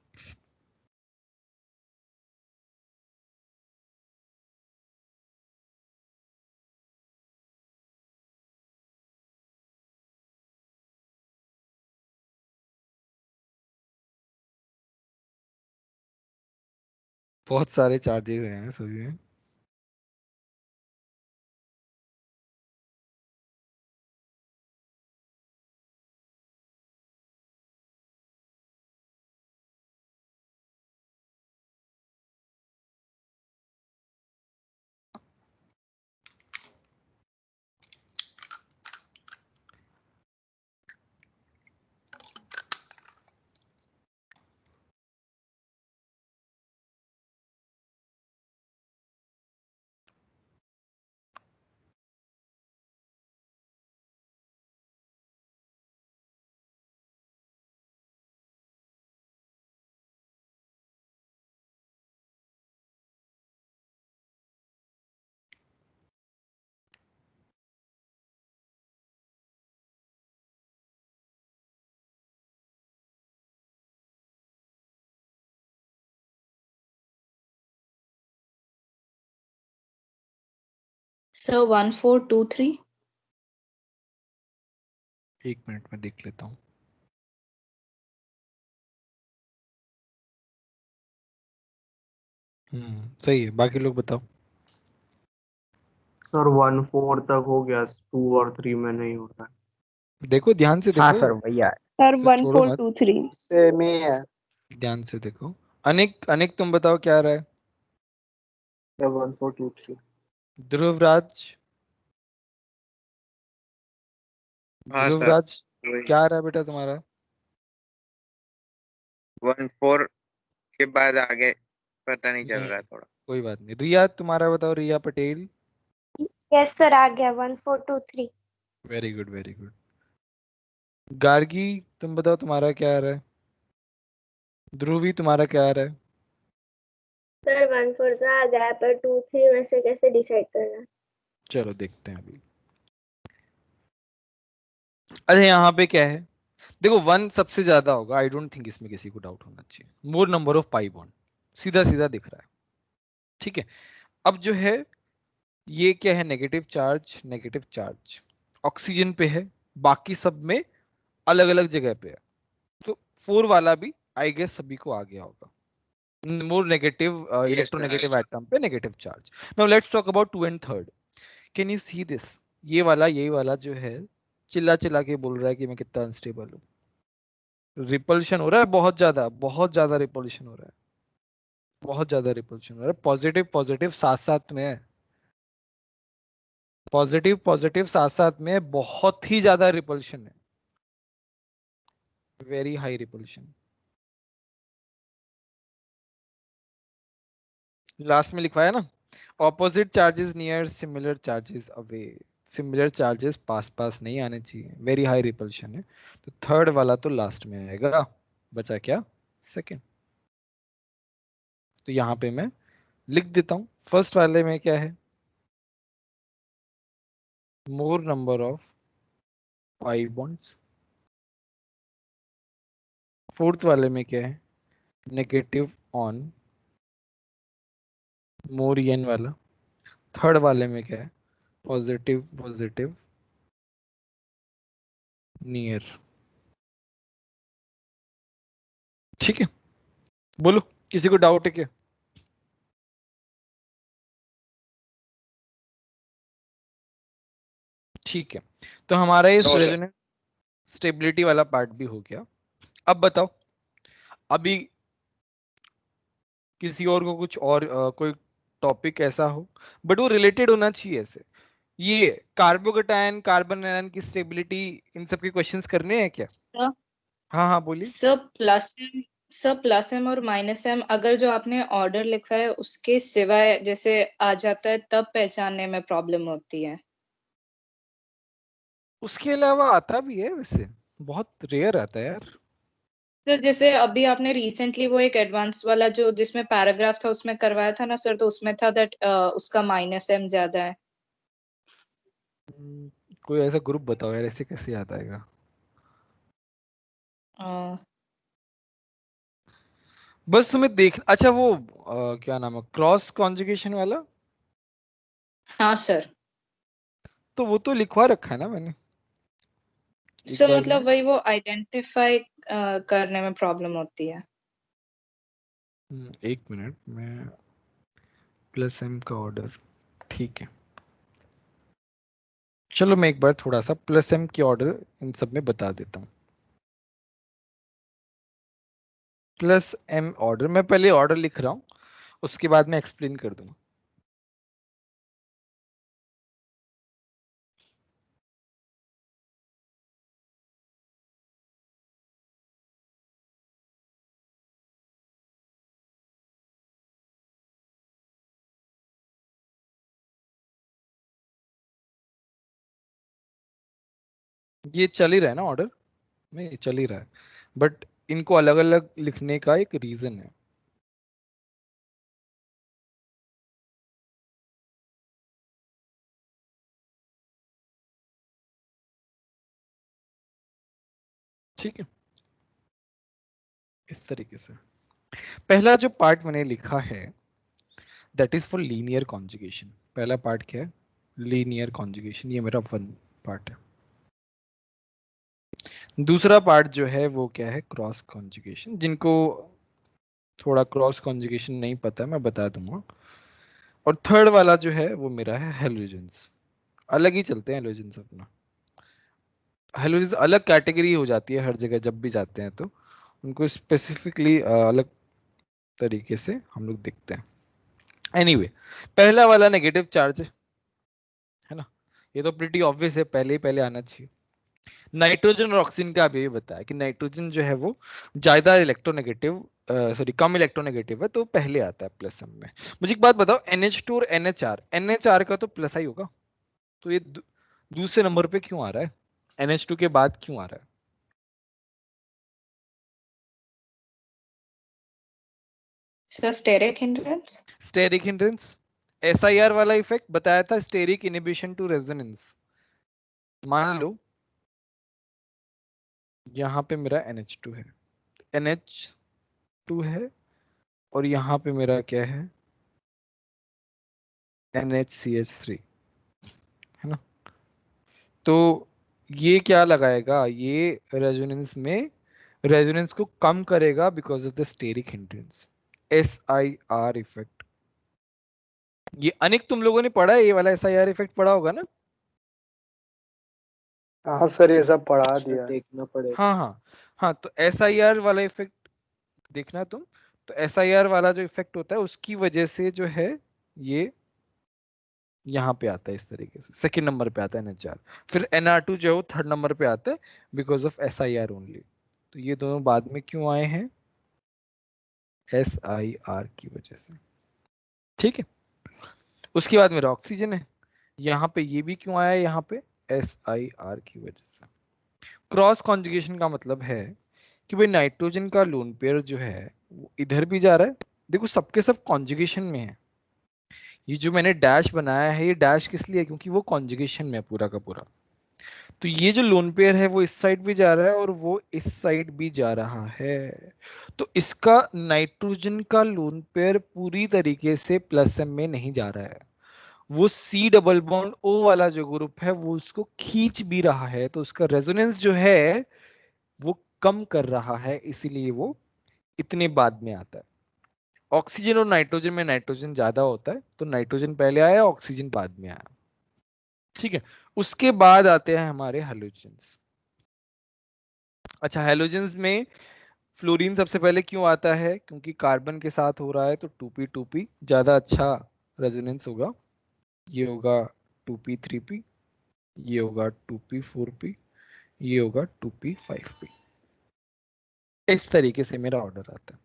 बहुत सारे चार्जेस हैं सभी में। सर 1 4 2 3. एक मिनट में देख लेता हूँ। सही है, बाकी लोग बताओ। सर 1 4 तक हो गया, 2 और 3 में नहीं हो रहा है। देखो ध्यान से हाँ देखो, सर भैया। सर इसे 1 छोड़ो 4 मत, 2 3। सेम ही है। ध्यान से देखो। अनिक, अनिक तुम बताओ क्या आ रहा है। 1 4 2 3। ध्रुवराज, हाँ सर ध्रुवराज वही क्या आ रहा है बेटा तुम्हारा? 1 4 के बाद आगे पता नहीं चल नहीं, रहा है थोड़ा। कोई बात नहीं। रिया तुम्हारा बताओ, रिया पटेल। यस सर, आ गया 1423। Very good very good. Gargi तुम बताओ तुम्हारा क्या आ रहा है? ध्रुवी तुम्हारा क्या आ रहा है? सर 14 तो आ गया, पर 2 3 में से कैसे डिसाइड करना? चलो देखते हैं अभी। अच्छा यहाँ पे क्या है, देखो 1 सबसे ज्यादा होगा, आई डोंट थिंक इसमें किसी को डाउट होना चाहिए। मोर नंबर ऑफ पाई बॉन्ड, सीधा सीधा दिख रहा है, ठीक है। अब जो है ये क्या है, negative charge, negative charge oxygen पे है, बाकी सब में अलग अलग जगह पे है। तो 4 वाला भी आई गेस सभी को आ गया होगा। मोर नेगेटिव इलेक्ट्रोनेगेटिव एटम पे negative charge. Now let's talk about 2 and 3। Can you see this? ये वाला जो है चिल्ला चिल्ला के बोल रहा है कि मैं कितना अनस्टेबल हूँ। रिपल्शन हो रहा है, बहुत ज्यादा रिपल्शन हो रहा है, बहुत ज्यादा रिपल्शन हो रहा है। पॉजिटिव पॉजिटिव साथ साथ में है, पॉजिटिव पॉजिटिव साथ साथ में है, बहुत ही ज्यादा रिपल्शन है, वेरी हाई रिपल्शन। लास्ट में लिखवाया ना, opposite charges near, similar charges away. Similar charges पास पास नहीं आने चाहिए, वेरी हाई रिपल्शन है। तो थर्ड वाला तो लास्ट में आएगा, बचा क्या? सेकंड। तो यहाँ पे मैं लिख देता हूं, फर्स्ट वाले में क्या है, मोर number of pi bonds. Fourth वाले में क्या है, नेगेटिव ऑन, मोर एन वाला। थर्ड वाले में क्या है, पॉजिटिव पॉजिटिव नियर। ठीक है, बोलो किसी को डाउट है क्या? ठीक है, तो हमारा इस No, sir. रेजोनेंस स्टेबिलिटी वाला पार्ट भी हो गया। अब बताओ, अभी किसी और को कुछ और कोई टॉपिक ऐसा हो, बट वो रिलेटेड होना चाहिए ऐसे। ये कार्बोकेटायन कार्बन आयन की स्टेबिलिटी, इन सब के क्वेश्चंस करने हैं क्या? सर हाँ हाँ बोलिए। सब प्लस एम और माइनस एम अगर जो आपने ऑर्डर लिखा है उसके सिवाय जैसे आ जाता है तब पहचानने में प्रॉब्लम होती है। उसके अलावा आता भी है वैसे, बहुत रेयर आता है यार। तो जैसे अभी आपने रिसेंटली वो एक एडवांस वाला जो जिसमें पैराग्राफ था उसमें करवाया था ना सर, तो उसमें था दैट उसका माइनस एम ज्यादा है। कोई ऐसा ग्रुप बताओ यार, ऐसे कैसे याद आएगा? अ, बस तुम्हें देख, अच्छा वो क्या नाम है, क्रॉस कॉन्जुगेशन वाला, हाँ सर। तो वो तो लिखवा रखा है ना मैंने एक सो बार में। मतलब वही वो आइडेंटिफाई करने में प्रॉब्लम होती है। एक मिनट में, प्लस एम का ऑर्डर, ठीक है। चलो मैं एक बार थोड़ा सा प्लस एम के ऑर्डर इन सब में बता देता हूँ। प्लस एम ऑर्डर, मैं पहले ऑर्डर लिख रहा हूँ, उसके बाद मैं एक्सप्लेन कर दूंगा। ये चल ही रहा है ना ऑर्डर में, ये चल ही रहा है, बट इनको अलग अलग लिखने का एक रीजन है। ठीक है, इस तरीके से पहला जो पार्ट मैंने लिखा है that is for linear conjugation. पहला पार्ट क्या है, लीनियर कॉन्जुगेशन, ये मेरा वन पार्ट है। दूसरा पार्ट जो है वो क्या है, क्रॉस कॉन्जुगेशन। जिनको थोड़ा क्रॉस कॉन्जुगेशन नहीं पता है मैं बता दूंगा। और थर्ड वाला जो है वो मेरा है हेलोजेंस। अलग ही चलते हैं हेलोजेंस अपना, हेलोजेंस अलग कैटेगरी हो जाती है हर जगह जब भी जाते हैं, तो उनको स्पेसिफिकली अलग तरीके से हम लोग देखते हैं। एनीवे पहला वाला नेगेटिव चार्ज है ना, ये तो प्रीटी ऑब्वियस है, पहले ही पहले आना चाहिए। नाइट्रोजन और ऑक्सीजन का अभी बताया कि नाइट्रोजन जो है वो ज्यादा इलेक्ट्रोनेगेटिव, सॉरी कम इलेक्ट्रोनेगेटिव है, तो पहले आता है प्लस एम में। मुझे एक बात बताओ, NH2 और NHR का तो प्लस आई होगा, तो ये दूसरे नंबर पे क्यों आ रहा है? NH2 के बाद क्यों आ रहा है? Sir steric hindrance. Steric hindrance, SIR वाला इफेक्ट बताया था, स्टेरिक इनहिबिशन टू रेजोनेंस। मान लो यहां पे मेरा NH2 है, NH2 है, और यहां पे मेरा क्या है, NHCH3, है ना? तो ये क्या लगाएगा, ये रेजोनेंस में रेजोनेंस को कम करेगा because of the steric hindrance, SIR effect. ये अनिक तुम लोगों ने पढ़ा है, ये वाला SIR इफेक्ट पढ़ा होगा ना? हाँ सर ये सब पढ़ा दिया, देखना पड़ेगा। हाँ हाँ हाँ, तो SIR वाला इफेक्ट देखना तुम। तो SIR वाला जो इफेक्ट होता है उसकी वजह से जो है ये यहाँ पे आता है इस तरीके से, सेकंड नंबर पे आता है NHR। फिर NR2 जो है वो थर्ड नंबर पे आता है बिकॉज ऑफ SIR ओनली। तो ये दोनों बाद में क्यों आए हैं? SIR की वजह से, ठीक है। उसके बाद मेरा ऑक्सीजन है, यहाँ पे ये भी क्यों आया है, यहाँ पे SIR की वजह से। क्रॉस कॉन्जुगेशन का मतलब है कि भाई नाइट्रोजन का लोन पेयर जो है वो इधर भी जा रहा है, देखो सबके सब कॉन्जुगेशन में है। ये जो मैंने डैश बनाया है, ये डैश किस लिए है? क्योंकि वो कॉन्जुगेशन में है पूरा का पूरा। तो ये जो लोन पेयर है वो इस साइड भी जा रहा है और वो इस साइड भी जा रहा है। तो इसका नाइट्रोजन का लोन पेयर पूरी तरीके से प्लस एम में नहीं जा रहा है, वो C डबल बॉन्ड O वाला जो ग्रुप है वो उसको खींच भी रहा है, तो उसका रेजोनेंस जो है वो कम कर रहा है, इसीलिए वो इतने बाद में आता है। ऑक्सीजन और नाइट्रोजन में नाइट्रोजन ज्यादा होता है, तो नाइट्रोजन पहले आया, ऑक्सीजन बाद में आया, ठीक है। उसके बाद आते हैं हमारे हैलोजेंस। अच्छा, हैलोजेंस में फ्लोरीन सबसे पहले क्यों आता है? क्योंकि कार्बन के साथ हो रहा है, तो 2p ज्यादा अच्छा रेजोनेंस होगा। ये होगा 2p3p, ये होगा 2p4p, ये होगा 2p5p। इस तरीके से मेरा ऑर्डर आता है।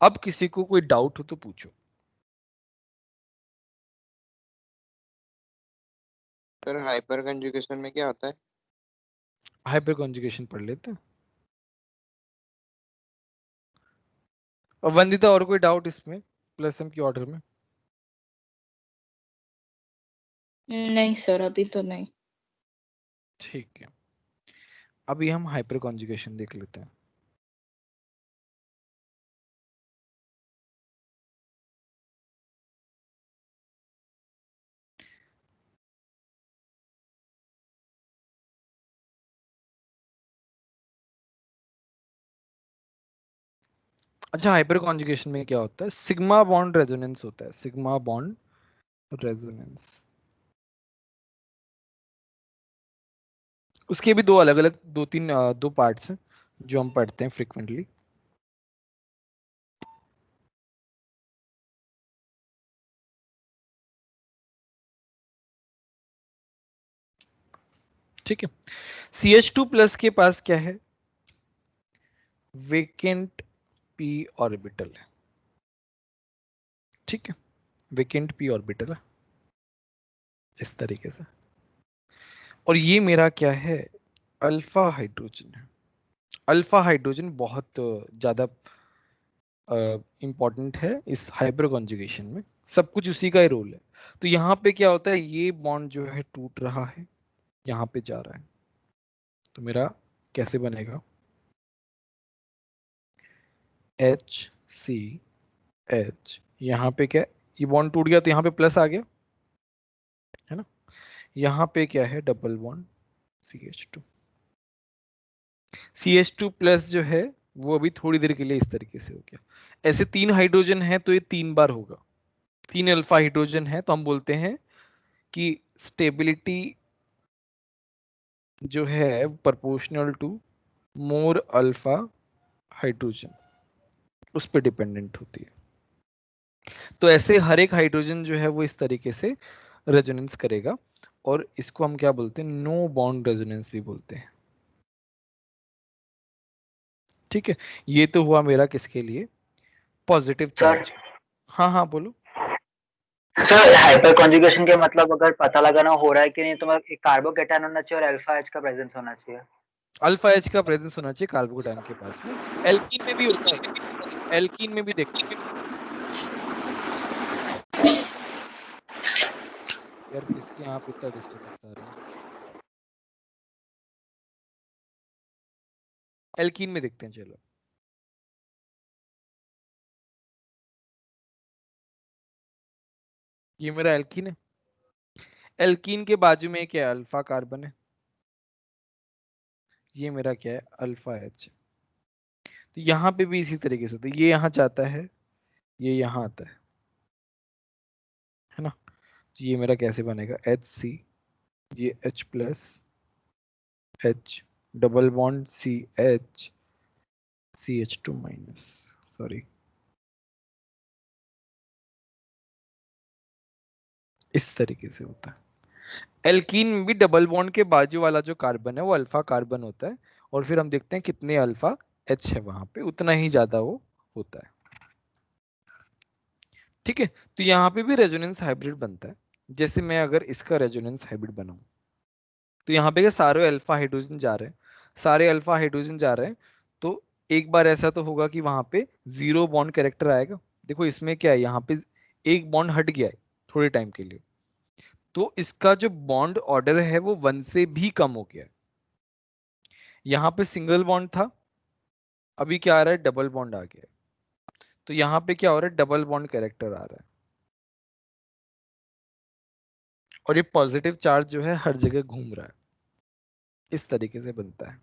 अब किसी को कोई डाउट हो तो पूछो। सर हाइपर कंजुगेशन में क्या होता है? हाइपर कॉन्जुगेशन पढ़ लेते हैं। और वंदिता, और कोई डाउट इसमें प्लस एम की ऑर्डर में? नहीं सर अभी तो नहीं। ठीक है, अभी हम हाइपर कॉन्जुगेशन देख लेते हैं। अच्छा, हाइपर कॉन्जुगेशन में क्या होता है? सिग्मा बॉन्ड रेजोनेंस होता है, सिग्मा बॉन्ड रेजोनेंस। उसके भी दो अलग अलग दो पार्ट्स हैं जो हम पढ़ते हैं फ्रिक्वेंटली। ठीक है, CH2 प्लस के पास क्या है? वेकेंट p ऑर्बिटल है, ठीक है, वेकेंट p ऑर्बिटल है इस तरीके से। और ये मेरा क्या है? अल्फा हाइड्रोजन है। अल्फा हाइड्रोजन बहुत ज्यादा इंपॉर्टेंट है इस हाइपर कॉन्जुगेशन में, सब कुछ उसी का ही रोल है। तो यहाँ पे क्या होता है, ये बॉन्ड जो है टूट रहा है, यहाँ पे जा रहा है, तो मेरा कैसे बनेगा? HCH, यहाँ पे क्या है? ये बॉन्ड टूट गया तो यहाँ पे प्लस आ गया, है ना? यहाँ पे क्या है? Double bond CH2। CH2 plus जो है वो अभी थोड़ी देर के लिए इस तरीके से हो गया। ऐसे 3 हाइड्रोजन है तो ये 3 बार होगा। 3 अल्फा हाइड्रोजन है तो हम बोलते हैं कि स्टेबिलिटी जो है proportional to more alpha hydrogen, उस पर डिपेंडेंट होती है। तो ऐसे हर एक हाइड्रोजन जो है वो इस तरीके से रेजोनेंस करेगा, और इसको हम क्या बोलते हैं? नो बॉन्ड रेजोनेंस भी बोलते हैं। ठीक है, ये तो हुआ मेरा किसके लिए, पॉजिटिव चार्ज। हाँ हाँ बोलो। सर हाइपर कॉन्जुगेशन के मतलब अगर पता लगाना हो रहा है कि नहीं तो मैं एक कार्बोकेटायन होना चाहिए और अल्फा एच का प्रेजेंस होना चाहिए। अल्फा एच का प्रेजेंस होना चाहिए कार्बोकेटायन के पास में। एल्कीन में भी होता है, एल्कीन में भी देखते हैं। यार किसके यहाँ पे इतना डिस्टर्बेंस आ रहा है, एल्कीन में देखते हैं चलो। ये मेरा एल्कीन है, एल्कीन के बाजू में क्या है, अल्फा कार्बन है, ये मेरा क्या है, अल्फा एच। तो यहाँ पे भी इसी तरीके से, तो ये यहाँ जाता है, ये यहाँ आता है ना। तो ये मेरा कैसे बनेगा, एच सी, ये H plus H, double bond CH, CH2 minus, sorry, इस तरीके से होता है। एल्कीन में भी डबल बॉन्ड के बाजू वाला जो कार्बन है वो अल्फा कार्बन होता है, और फिर हम देखते हैं कितने अल्फा H है वहां पे, उतना ही ज्यादा वो होता है। ठीक है, तो यहाँ पे भी रेजोनेंस हाइब्रिड बनता है। जैसे मैं अगर इसका रेजोनेंस हाइब्रिड बनाऊं, तो यहाँ पे सारे अल्फा हाइड्रोजन जा रहे हैं, सारे अल्फा हाइड्रोजन जा रहे हैं, तो एक बार ऐसा तो होगा कि वहां पे जीरो बॉन्ड कैरेक्टर आएगा। देखो इसमें क्या है, यहाँ पे एक बॉन्ड हट गया है थोड़े टाइम के लिए, तो इसका जो बॉन्ड ऑर्डर है वो 1 से भी कम हो गया है। यहाँ पे सिंगल बॉन्ड था, अभी क्या आ रहा है, डबल बॉन्ड आ गया है। तो यहाँ पे क्या हो रहा है, डबल बॉन्ड कैरेक्टर आ रहा है, और ये पॉजिटिव चार्ज जो है हर जगह घूम रहा है। इस तरीके से बनता है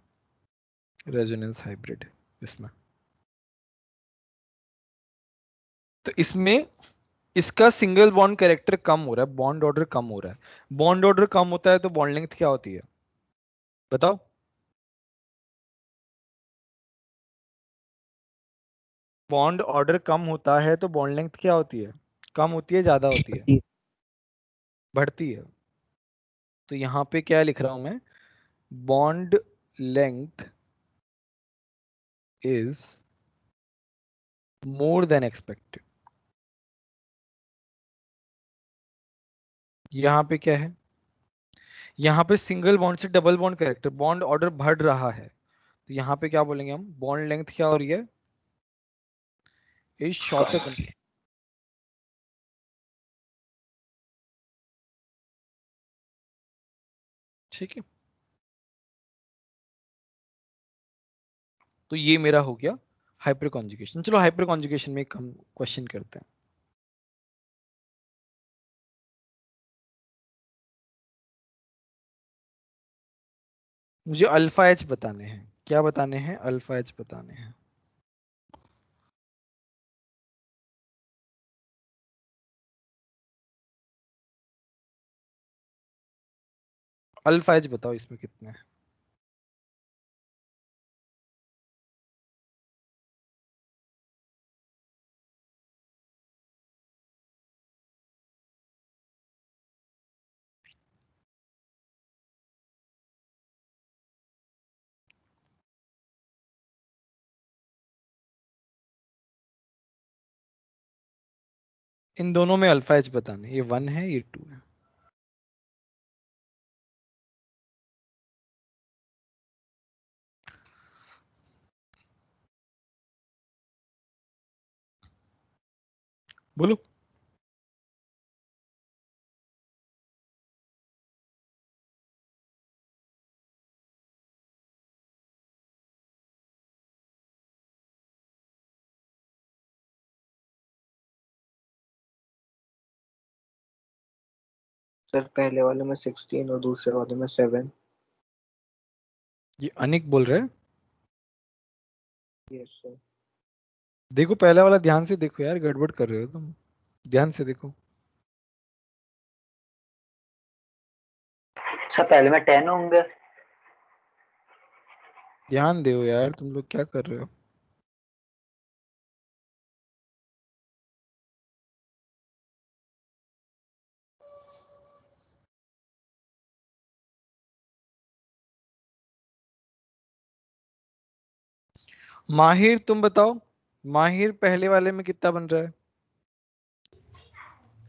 रेजोनेंस हाइब्रिड इसमें। तो इसमें इसका सिंगल बॉन्ड कैरेक्टर कम हो रहा है, बॉन्ड ऑर्डर कम हो रहा है। बॉन्ड ऑर्डर कम होता है तो बॉन्ड लेंथ क्या होती है, बताओ। बॉन्ड ऑर्डर कम होता है तो बॉन्ड लेंथ क्या होती है, कम होती है, ज्यादा होती है, बढ़ती है। तो यहाँ पे क्या लिख रहा हूं मैं, bond length is more than expected. यहाँ पे क्या है, यहाँ पे सिंगल बॉन्ड से double bond character, bond order बढ़ रहा है, तो यहाँ पे क्या बोलेंगे हम, बॉन्ड लेंथ क्या हो रही है, इज शॉर्टर देन। ठीक है, तो ये मेरा हो गया हाइपर कॉन्जुगेशन। चलो हाइपर कॉन्जुगेशन में एक हम क्वेश्चन करते हैं। मुझे अल्फा एच बताने हैं, क्या बताने हैं, अल्फा एच बताने हैं। अल्फा एच बताओ इसमें कितने हैं। इन दोनों में अल्फा एच बताने, ये 1 है ये 2 है। बोलो। सर पहले वाले में 16 और दूसरे वाले में 7। ये अनिक बोल रहे हैं। Yes sir. देखो पहले वाला ध्यान से देखो यार, गड़बड़ कर रहे हो तुम, ध्यान से देखो। अच्छा पहले में 10 होंगे। ध्यान दो यार, तुम लोग क्या कर रहे हो। माहिर तुम बताओ, माहिर पहले वाले में कितना बन रहा है?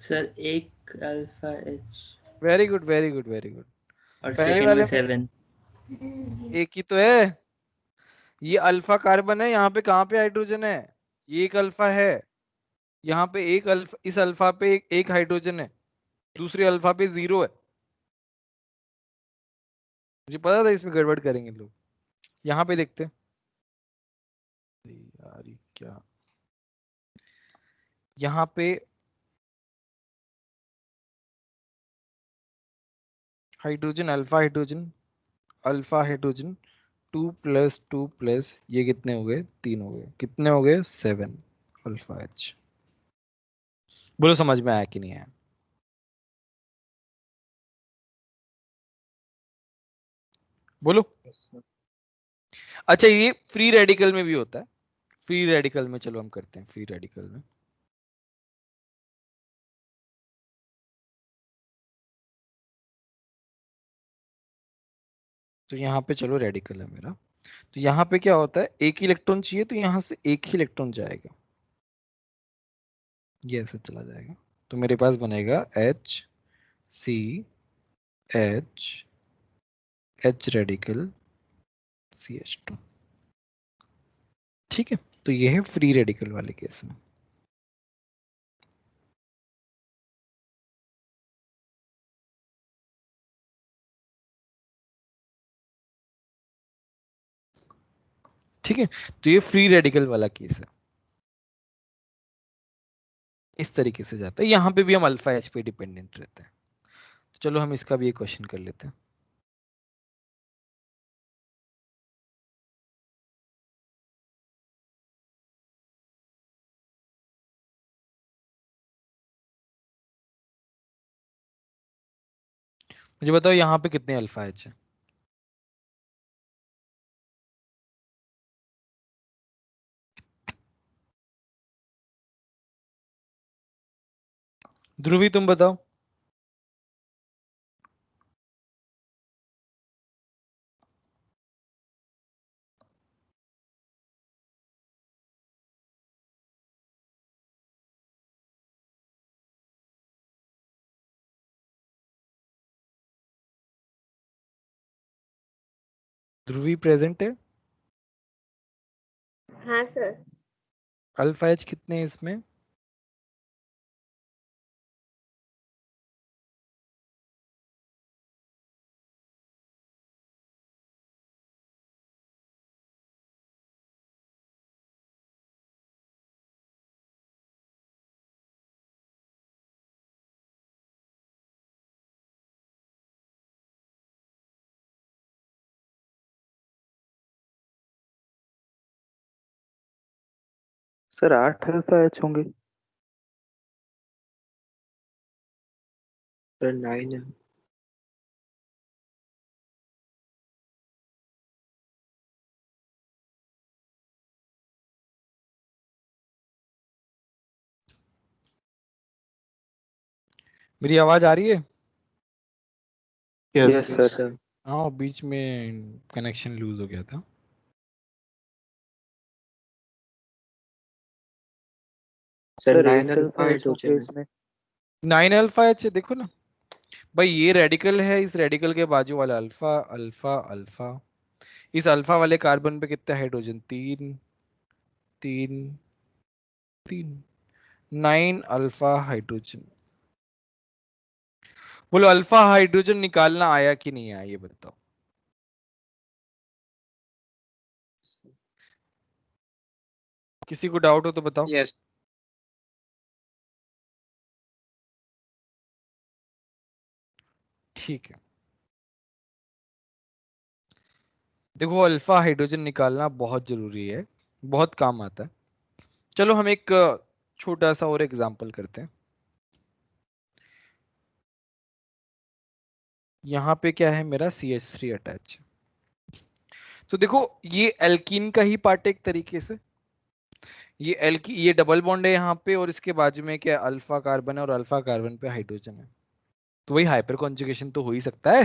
सर एक alpha H very good very good very good. और पहले सेकंड वाले में में 7। एक ही तो है, ये अल्फा कार्बन है, यहाँ पे कहाँ पे हाइड्रोजन है? ये एक अल्फा है, यहाँ पे एक अल्फा, इस अल्फा पे एक हाइड्रोजन है, दूसरे अल्फा पे 0 है। मुझे पता था इसमें गड़बड़ करेंगे लोग। यहाँ पे देखते हैं। अरे यार ये क्या, यहाँ पे हाइड्रोजन अल्फा हाइड्रोजन 2 + 2 + ये कितने हो गए? 3 हो गए। कितने हो गए? 7 अल्फा एच। बोलो समझ में आया कि नहीं आया? बोलो। अच्छा ये फ्री रेडिकल में भी होता है। फ्री रेडिकल में चलो हम करते हैं, फ्री रेडिकल में तो यहाँ पे चलो रेडिकल है मेरा, तो यहाँ पे क्या होता है, एक ही इलेक्ट्रॉन चाहिए तो यहाँ से एक ही इलेक्ट्रॉन जाएगा, ये ऐसे चला जाएगा, तो मेरे पास बनेगा H C H H radical CH2। ठीक है, तो ये है फ्री रेडिकल वाले केस में। ठीक है, तो ये फ्री रेडिकल वाला केस है, इस तरीके से जाता है। यहाँ पे भी हम अल्फा एच पे डिपेंडेंट रहते हैं। तो चलो हम इसका भी एक क्वेश्चन कर लेते हैं। मुझे बताओ यहाँ पे कितने अल्फा एच है? ध्रुवी तुम बताओ। ध्रुवी प्रेजेंट है? हाँ सर। अल्फा एच कितने हैं इसमें? सर 8 अल्फा एच होंगे। सर 9 है। मेरी आवाज आ रही है? Yes sir. हाँ बीच में कनेक्शन लूज हो गया था। सर 9 8 अल्फा अल्फा एच होंगे हाइड्रोजन है। इसमें। 9 अल्फा एच है, देखो ना भाई, ये रेडिकल है, इस रेडिकल के बाजू वाला अल्फा अल्फा अल्फा, इस अल्फा वाले कार्बन पे कितने हाइड्रोजन? 3 3 3, 9 alpha hydrogen. बोलो अल्फा हाइड्रोजन निकालना आया कि नहीं आया, ये बताओ। किसी को डाउट हो तो बताओ। यस। ठीक है, देखो अल्फा हाइड्रोजन निकालना बहुत जरूरी है, बहुत काम आता है। चलो हम एक छोटा सा और एग्जांपल करते हैं। यहाँ पे क्या है मेरा CH3 अटैच, तो देखो ये एल्कीन का ही पार्ट है एक तरीके से। ये डबल बॉन्ड है यहाँ पे, और इसके बाजू में क्या अल्फा कार्बन है, और अल्फा कार्बन पे हाइड्रोजन है, तो वही हाइपर कॉन्जुगेशन तो हो ही सकता है।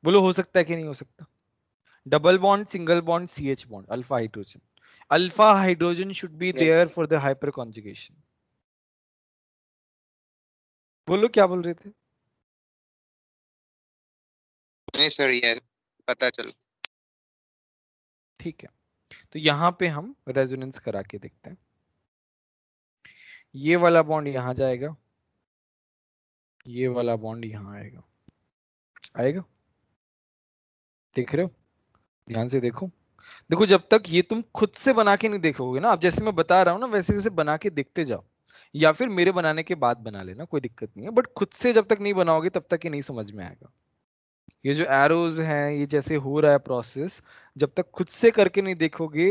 बोलो हो सकता है कि नहीं हो सकता? double bond, single bond, CH bond, alpha hydrogen. Alpha hydrogen should be there for the hyperconjugation. बोलो क्या बोल रहे थे? नहीं सर, ये पता चल। ठीक है, तो यहाँ पे हम रेजोनेंस करा के देखते हैं। ये वाला बॉन्ड यहाँ जाएगा, ये वाला बॉन्ड यहाँ आएगा, आएगा? देख रहे हो? ध्यान से देखो। देखो, जब तक ये तुम खुद से बना के नहीं देखोगे ना, अब जैसे मैं बता रहा हूँ ना, वैसे वैसे बना के देखते जाओ, या फिर मेरे बनाने के बाद बना लेना, कोई दिक्कत नहीं है। बट खुद से जब तक नहीं बनाओगे तब तक ये नहीं समझ में आएगा। ये जो एरोज हैं, ये जैसे हो रहा है प्रोसेस, जब तक खुद से करके नहीं देखोगे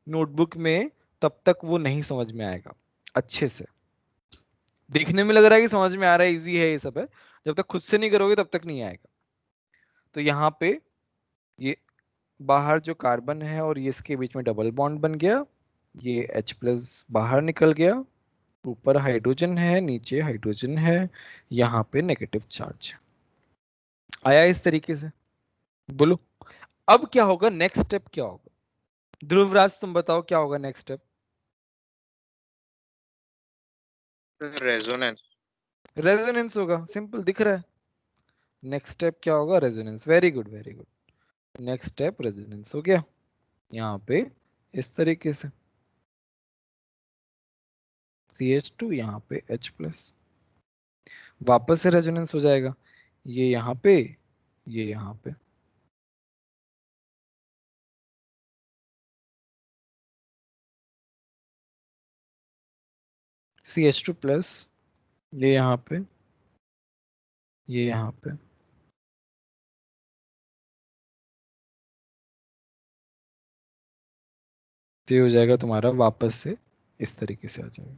नोटबुक में, तब तक वो नहीं समझ में आएगा अच्छे से। देखने में लग रहा है कि समझ में आ रहा है, इजी है, ये सब है, जब तक खुद से नहीं करोगे तब तक नहीं आएगा। तो यहाँ पे ये बाहर जो कार्बन है और ये इसके बीच में डबल बॉन्ड बन गया, ये H+ बाहर निकल गया, ऊपर हाइड्रोजन है, नीचे हाइड्रोजन है, यहाँ पे नेगेटिव चार्ज है। आया इस तरीके से? बोलो अब क्या होगा, नेक्स्ट स्टेप क्या होगा? ध्रुवराज तुम बताओ क्या होगा नेक्स्ट स्टेप? रेजोनेंस। रेजोनेंस होगा, सिंपल दिख रहा है। नेक्स्ट स्टेप क्या होगा? Resonance. Very good, very good. Next step resonance हो गया, यहाँ पे इस तरीके से CH2, यहाँ पे H+, वापस से रेजोनेंस हो जाएगा, ये यहाँ पे, ये यहाँ पे। CH2+, ये यहाँ पे, ये यहाँ पे, तो ये हो जाएगा तुम्हारा, वापस से इस तरीके से आ जाएगा।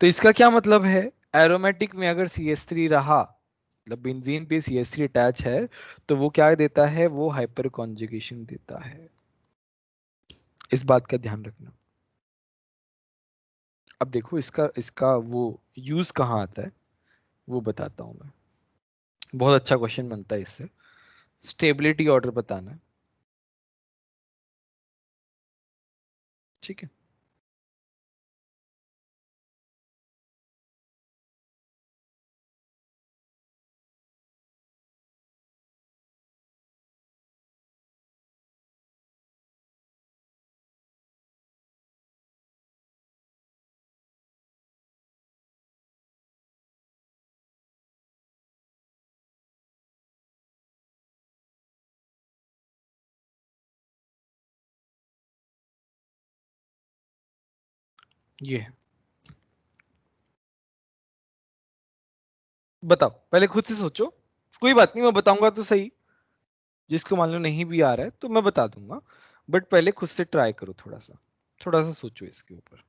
तो इसका क्या मतलब है? एरोमेटिक में अगर CH3 रहा, मतलब बेंजीन पे CH3 अटैच है, तो वो क्या देता है? वो हाइपर कॉन्जुगेशन देता है। इस बात का ध्यान रखना। अब देखो इसका वो यूज कहाँ आता है वो बताता हूं मैं। बहुत अच्छा क्वेश्चन बनता है इससे। स्टेबिलिटी ऑर्डर बताना है, ठीक है? ये है। बताओ, पहले खुद से सोचो, कोई बात नहीं, मैं बताऊंगा तो सही। जिसको मान लो नहीं भी आ रहा है तो मैं बता दूंगा, बट पहले खुद से ट्राई करो, थोड़ा सा सोचो इसके ऊपर।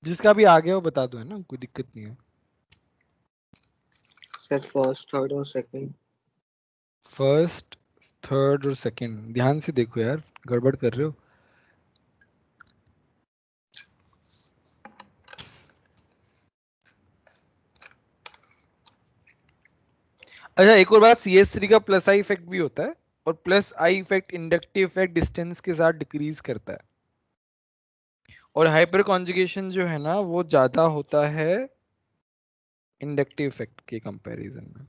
जिसका भी आ गया वो बता दो, है ना, कोई दिक्कत नहीं है। सर फर्स्ट, थर्ड और सेकंड। फर्स्ट, थर्ड और सेकंड, ध्यान से देखो यार, गड़बड़ कर रहे हो। अच्छा, एक और बात, CH3 का प्लस आई इफेक्ट भी होता है, और plus I effect inductive effect distance के साथ डिक्रीज करता है। और हाइपर कॉन्जुगेशन जो है ना वो ज्यादा होता है इंडक्टिव इफेक्ट के कंपैरिजन में।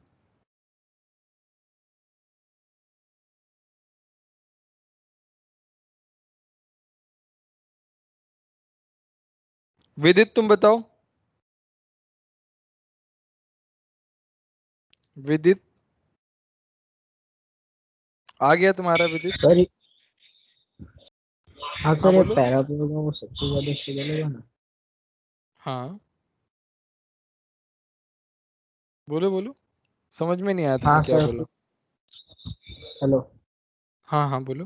विदित तुम बताओ। विदित आ गया तुम्हारा विदित? सर हाँ हाँ सर, ये बोलो। पैराबोला वो सबसे ज्यादा स्टेबल होगा ना? हाँ बोलो बोलो, समझ में नहीं आया तुमने हाँ क्या सर। बोला। हेलो हाँ हाँ बोलो।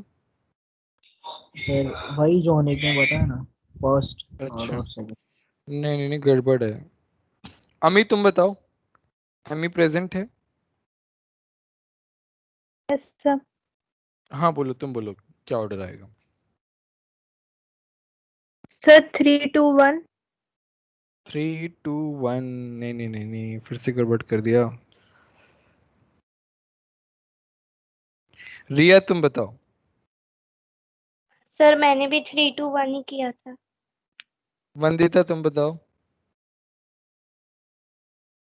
सर, वही जो अनेक ने बताया ना, फर्स्ट अच्छा, और सेकंड। नहीं नहीं नहीं, गड़बड़ है। अमी तुम बताओ। अमी प्रेजेंट है? Yes sir. हाँ बोलो, तुम बोलो क्या ऑर्डर आएगा। सर 3-2-1। 3-2-1? नहीं नहीं नहीं नहीं, फिर से गड़बड़ कर दिया। रिया तुम बताओ। सर मैंने भी 3-2-1 ही किया था। वंदिता तुम बताओ।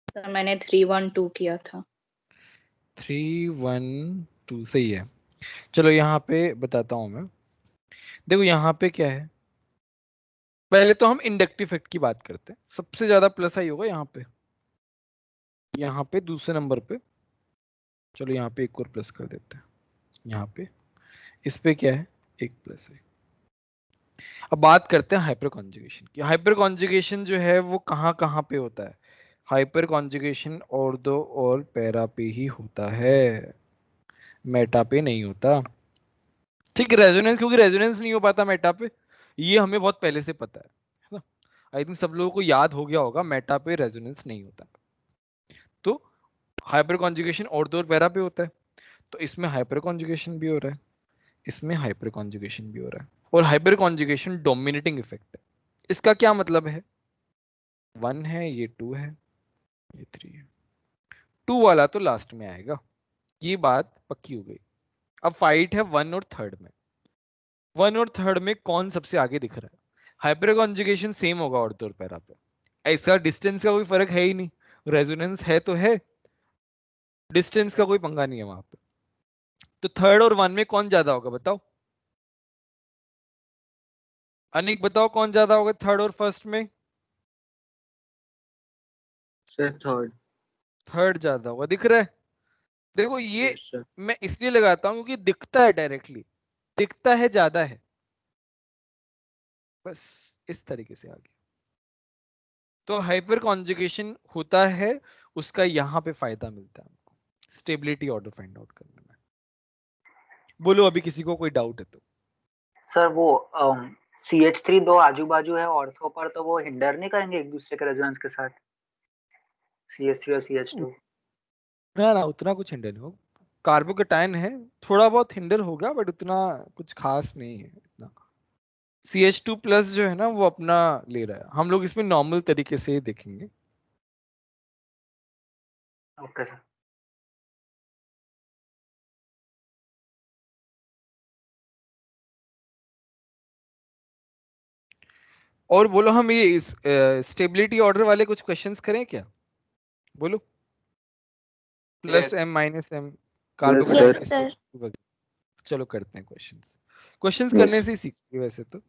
सर मैंने 3-1-2 किया था। 3-1-2 सही है। चलो यहाँ पे बताता हूँ मैं। देखो यहाँ पे क्या है, पहले तो हम इंडक्टिव इफेक्ट की बात करते हैं। सबसे ज्यादा प्लस आई होगा यहाँ पे, यहाँ पे दूसरे नंबर पे। चलो यहाँ पे एक और प्लस कर देते हैं। यहाँ पे इस पे क्या है, एक प्लस है। अब बात करते हैं हाइपर कॉन्जुगेशन की। हाइपर कॉन्जुगेशन जो है वो कहाँ कहाँ पे होता है? हाइपर कॉन्जुगेशन ऑर्थो और पैरा पे ही होता है, मेटा पे नहीं होता। ठीक है, रेजोनेंस, क्योंकि रेजोनेंस नहीं हो पाता मेटा पे, ये हमें बहुत पहले से पता है ना। आई थिंक सब लोगों को याद हो गया होगा, मेटा पे रेजोनेंस नहीं होता। तो हाइपर कॉन्जुगेशन ऑर्थो और पैरा पे होता है। तो इसमें हाइपर कॉन्जुगेशन भी हो रहा है, इसमें हाइपर कॉन्जुगेशन भी हो रहा है। और हाइपर कॉन्जुगेशन डोमिनेटिंग इफेक्ट है। इसका क्या मतलब है? 1 है, ये 2 है, ये 3 है। 2 वाला तो लास्ट में आएगा, ये बात पक्की हो गई। अब फाइट है 1 और 3rd में। 1 और 3rd में कौन सबसे आगे दिख रहा है? हाइपर कॉन्जुगेशन सेम होगा ऑर्थो और पैरा पे। ऐसा डिस्टेंस का कोई फर्क है ही नहीं, रेजोनेंस है तो है, डिस्टेंस का कोई पंगा नहीं है वहां पे। तो 3rd और 1 में कौन ज्यादा होगा बताओ? अनिक बताओ कौन ज्यादा होगा 3rd और 1st में? Sir third. 3rd ज्यादा होगा, दिख रहा है? देखो ये यस सर। मैं इसलिए लगाता हूँ क्योंकि दिखता है डायरेक्टली, दिखता है ज्यादा है, बस इस तरीके से आगे। तो हाइपर कॉन्जुगेशन होता है, उसका यहाँ पे फायदा मिलता है हमको, स्टेबिलिटी ऑर्डर फाइंड आउट करने में। बोलो अभी किसी को कोई डाउट है तो। सर वो CH3 दो आजू बाजू है ऑर्थो पर, तो वो हिंडर नहीं करेंगे एक दूसरे के रेजोनेंस के साथ, CH3 और CH2? ना ना, उतना कुछ हिंडर नहीं हो, कार्बोकेटायन है, थोड़ा बहुत हिंडर होगा बट उतना कुछ खास नहीं है इतना। CH2 प्लस जो है ना वो अपना ले रहा है, हम लोग इसमें नॉर्मल तरीके से ही देखेंगे। Okay sir. और बोलो, हम ये इस स्टेबिलिटी ऑर्डर वाले कुछ क्वेश्चंस करें क्या? बोलो, plus M minus M, yes yes sir. Carbocation. Sir. चलो करते हैं क्वेश्चंस। Questions yes. करने से ही सीखते हैं वैसे तो।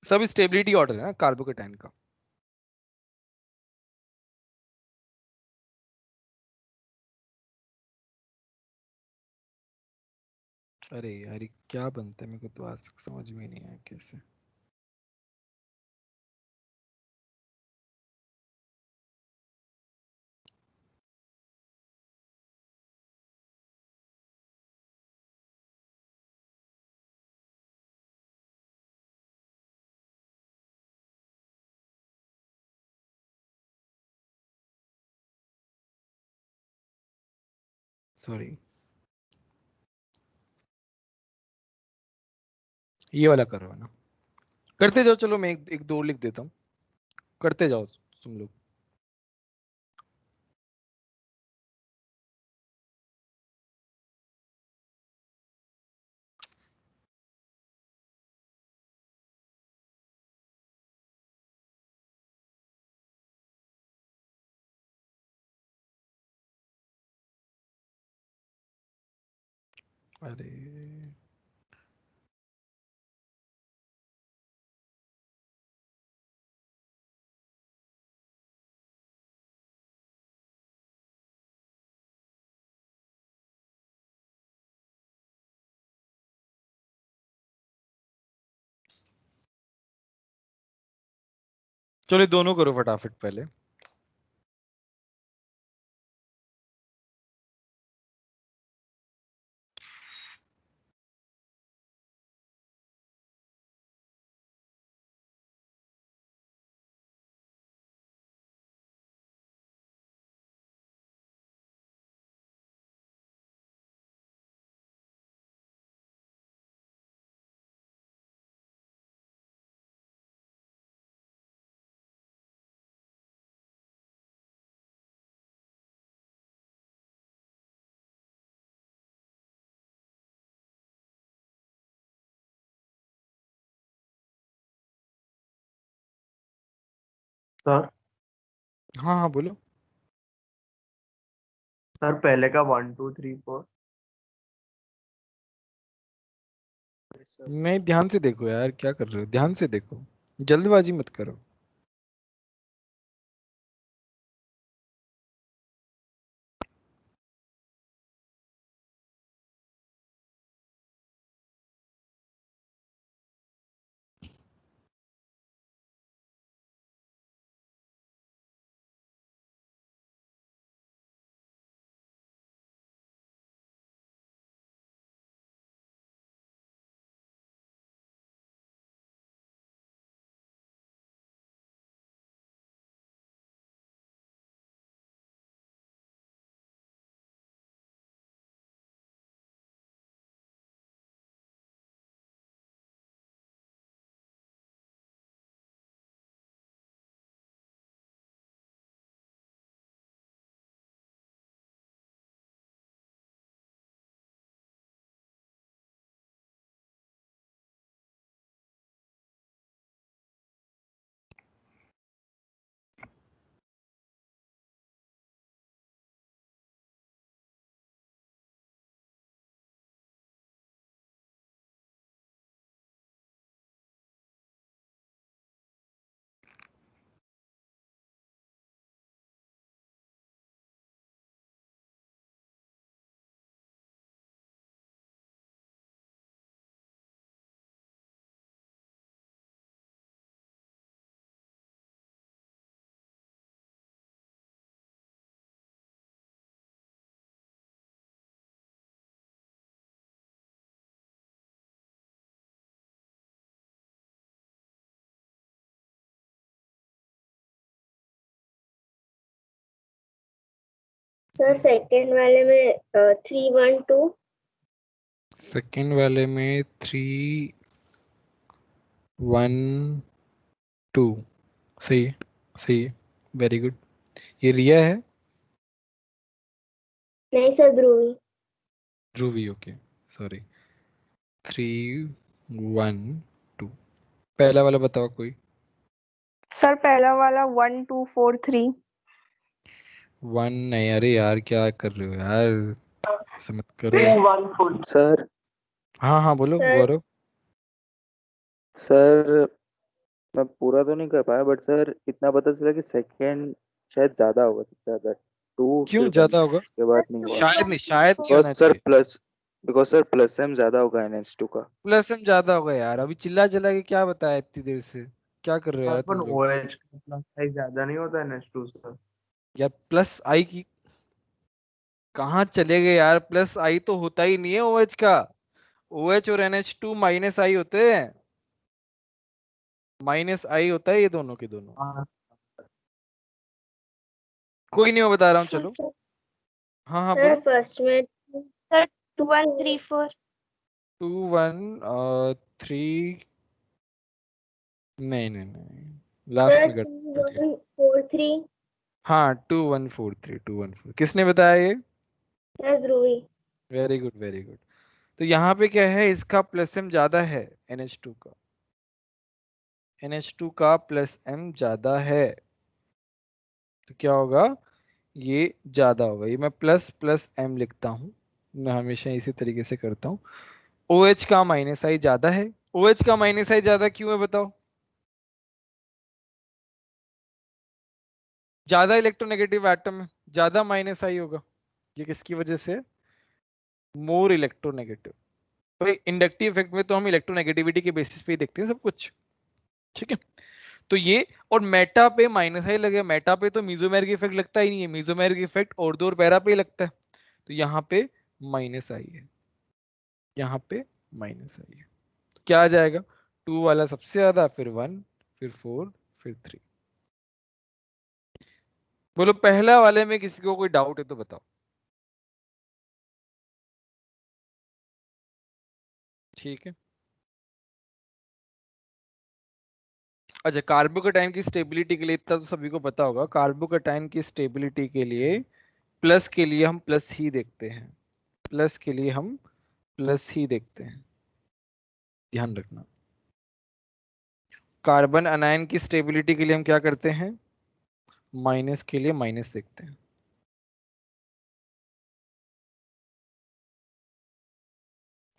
सब स्टेबिलिटी ऑर्डर है ना कार्बोकेटाइन का। अरे यार ये क्या बनता है, मेरे को तो आज तक समझ में नहीं आया कैसे। सॉरी, ये वाला करो ना, करते जाओ। चलो मैं एक दो लिख देता हूँ, करते जाओ तुम लोग। अरे चलो दोनों करो फटाफट पहले। सर हाँ हाँ बोलो। सर पहले का 1 2 3 4। नहीं ध्यान से देखो यार, क्या कर रहे हो, ध्यान से देखो, जल्दबाजी मत करो। सर सेकंड वाले में 3 1 2। सेकंड वाले में 3 1 2 सही है, सही है, वेरी गुड। ये रिया है, नहीं सर, ध्रुवी। ध्रुवी, ओके सॉरी। 3 1 2। पहला वाला बताओ कोई। सर पहला वाला 1 2 4 3। 1 नहीं, अरे यार क्या कर रहे हो यार, ऐसे मत करो। 2 1 4। सर हाँ हाँ बोलो सर गौरव। सर मैं पूरा तो नहीं कर पाया, बट सर इतना पता चला कि सेकंड शायद ज्यादा होगा, सबसे ज्यादा 2 क्यों फिर 1 ज्यादा होगा? उसके बाद नहीं हुआ। शायद नहीं, शायद नहीं बिकॉज होना सर चाहिए। प्लस एम ज्यादा होगा NH2 का। प्लस एम ज्यादा होगा यार, अभी चिल्ला चिल्ला के क्या बताया इतनी देर से, क्या कर रहे हो यार सर पर तुम लोग। OH का प्लस साइज ज्यादा नहीं होता है NH2 सर। यार प्लस आई की कहाँ चले गए यार, प्लस आई तो होता ही नहीं है OH का। OH और NH2 माइनस आई होते हैं, माइनस आई होता है ये दोनों के दोनों। हाँ कोई नहीं, मैं बता रहा हूँ चलो। हाँ हाँ सर बोलो। फर्स्ट में सर 2 1 3 4। 2 1 3 नहीं नहीं नहीं, लास्ट सर में 2 कर दिया। 1 4 3। हाँ 2 1 4 3, 2 1 4 किसने बताया ये? Sir Dhruvi. Very good very good. तो यहाँ पे क्या है, इसका प्लस एम ज्यादा है, NH2 का, NH2 का प्लस एम ज्यादा है, तो क्या होगा, ये ज्यादा होगा। ये मैं प्लस प्लस एम लिखता हूँ, मैं हमेशा इसी तरीके से करता हूँ। OH का माइनस आई ज्यादा है। OH का माइनस आई ज्यादा क्यों है बताओ? ज्यादा इलेक्ट्रोनेगेटिव एटम है, ज्यादा माइनस आई होगा। ये किसकी वजह से? More electronegative. तो इंडक्टिव इफेक्ट में तो हम इलेक्ट्रोनेगेटिविटी के बेसिस पे ही देखते हैं सब कुछ, ठीक है। तो ये, और मेटा पे माइनस आई लगे, मेटा पे तो मीजोमेर की इफेक्ट लगता ही नहीं है, मीजोमेर की इफेक्ट ऑर्थो और पैरा पे ही लगता है। तो यहाँ पे माइनस आई है, यहाँ पे माइनस आई है। तो क्या आ जाएगा? 2 वाला सबसे ज्यादा, फिर 1, फिर 4, फिर 3। बोलो पहला वाले में किसी को कोई डाउट है तो बताओ। ठीक है। अच्छा, कार्बोकैटायन की स्टेबिलिटी के लिए इतना तो सभी को पता होगा, कार्बोकैटायन की स्टेबिलिटी के लिए प्लस के लिए हम प्लस ही देखते हैं, प्लस के लिए हम प्लस ही देखते हैं, ध्यान रखना। कार्बन अनायन की स्टेबिलिटी के लिए हम क्या करते हैं? माइनस के लिए माइनस देखते हैं।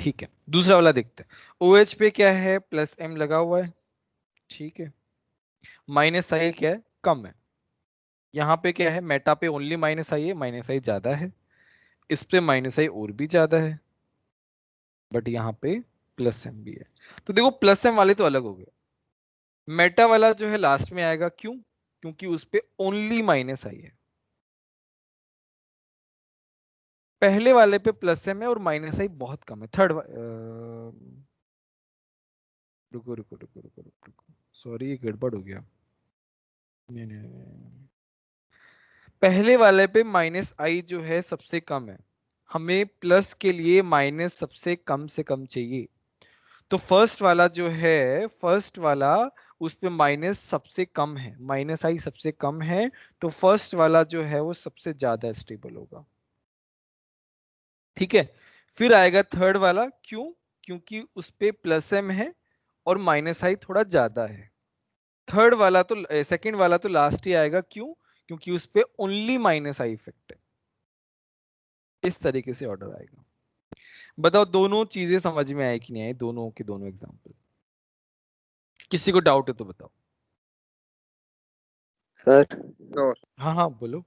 ठीक है, दूसरा वाला देखते हैं। OH पे क्या है? प्लस M लगा हुआ है, ठीक है। माइनस आई क्या है? कम है। यहाँ पे क्या है? मेटा पे ओनली माइनस आई है, माइनस आई ज्यादा है। इस पे माइनस आई और भी ज्यादा है, बट यहाँ पे प्लस M भी है। तो देखो प्लस M वाले तो अलग हो गए, मेटा वाला जो है लास्ट में आएगा। क्यों? क्योंकि उस पे ओनली माइनस आई है। पहले वाले पे प्लस M है और माइनस आई बहुत कम है। थर्ड, रुको रुको रुको रुको रुको, सॉरी ये गड़बड़ हो गया। नहीं। पहले वाले पे माइनस आई जो है सबसे कम है, हमें प्लस के लिए माइनस सबसे कम से कम चाहिए। तो फर्स्ट वाला जो है, फर्स्ट वाला, उस पे माइनस सबसे कम है, माइनस आई सबसे कम है। तो फर्स्ट वाला जो है वो सबसे ज्यादा स्टेबल होगा, ठीक है। फिर आएगा थर्ड वाला। क्यों? क्योंकि उस पे प्लस M है और माइनस आई थोड़ा ज्यादा है। थर्ड वाला तो, सेकंड वाला तो लास्ट ही आएगा। क्यों? क्योंकि उस पे ओनली माइनस आई इफेक्ट है। इस तरीके से ऑर्डर आएगा। बताओ दोनों चीजें समझ में आए कि नहीं आए, दोनों के दोनों एग्जांपल? किसी को डाउट है तो बताओ। सर हाँ हाँ बोलो।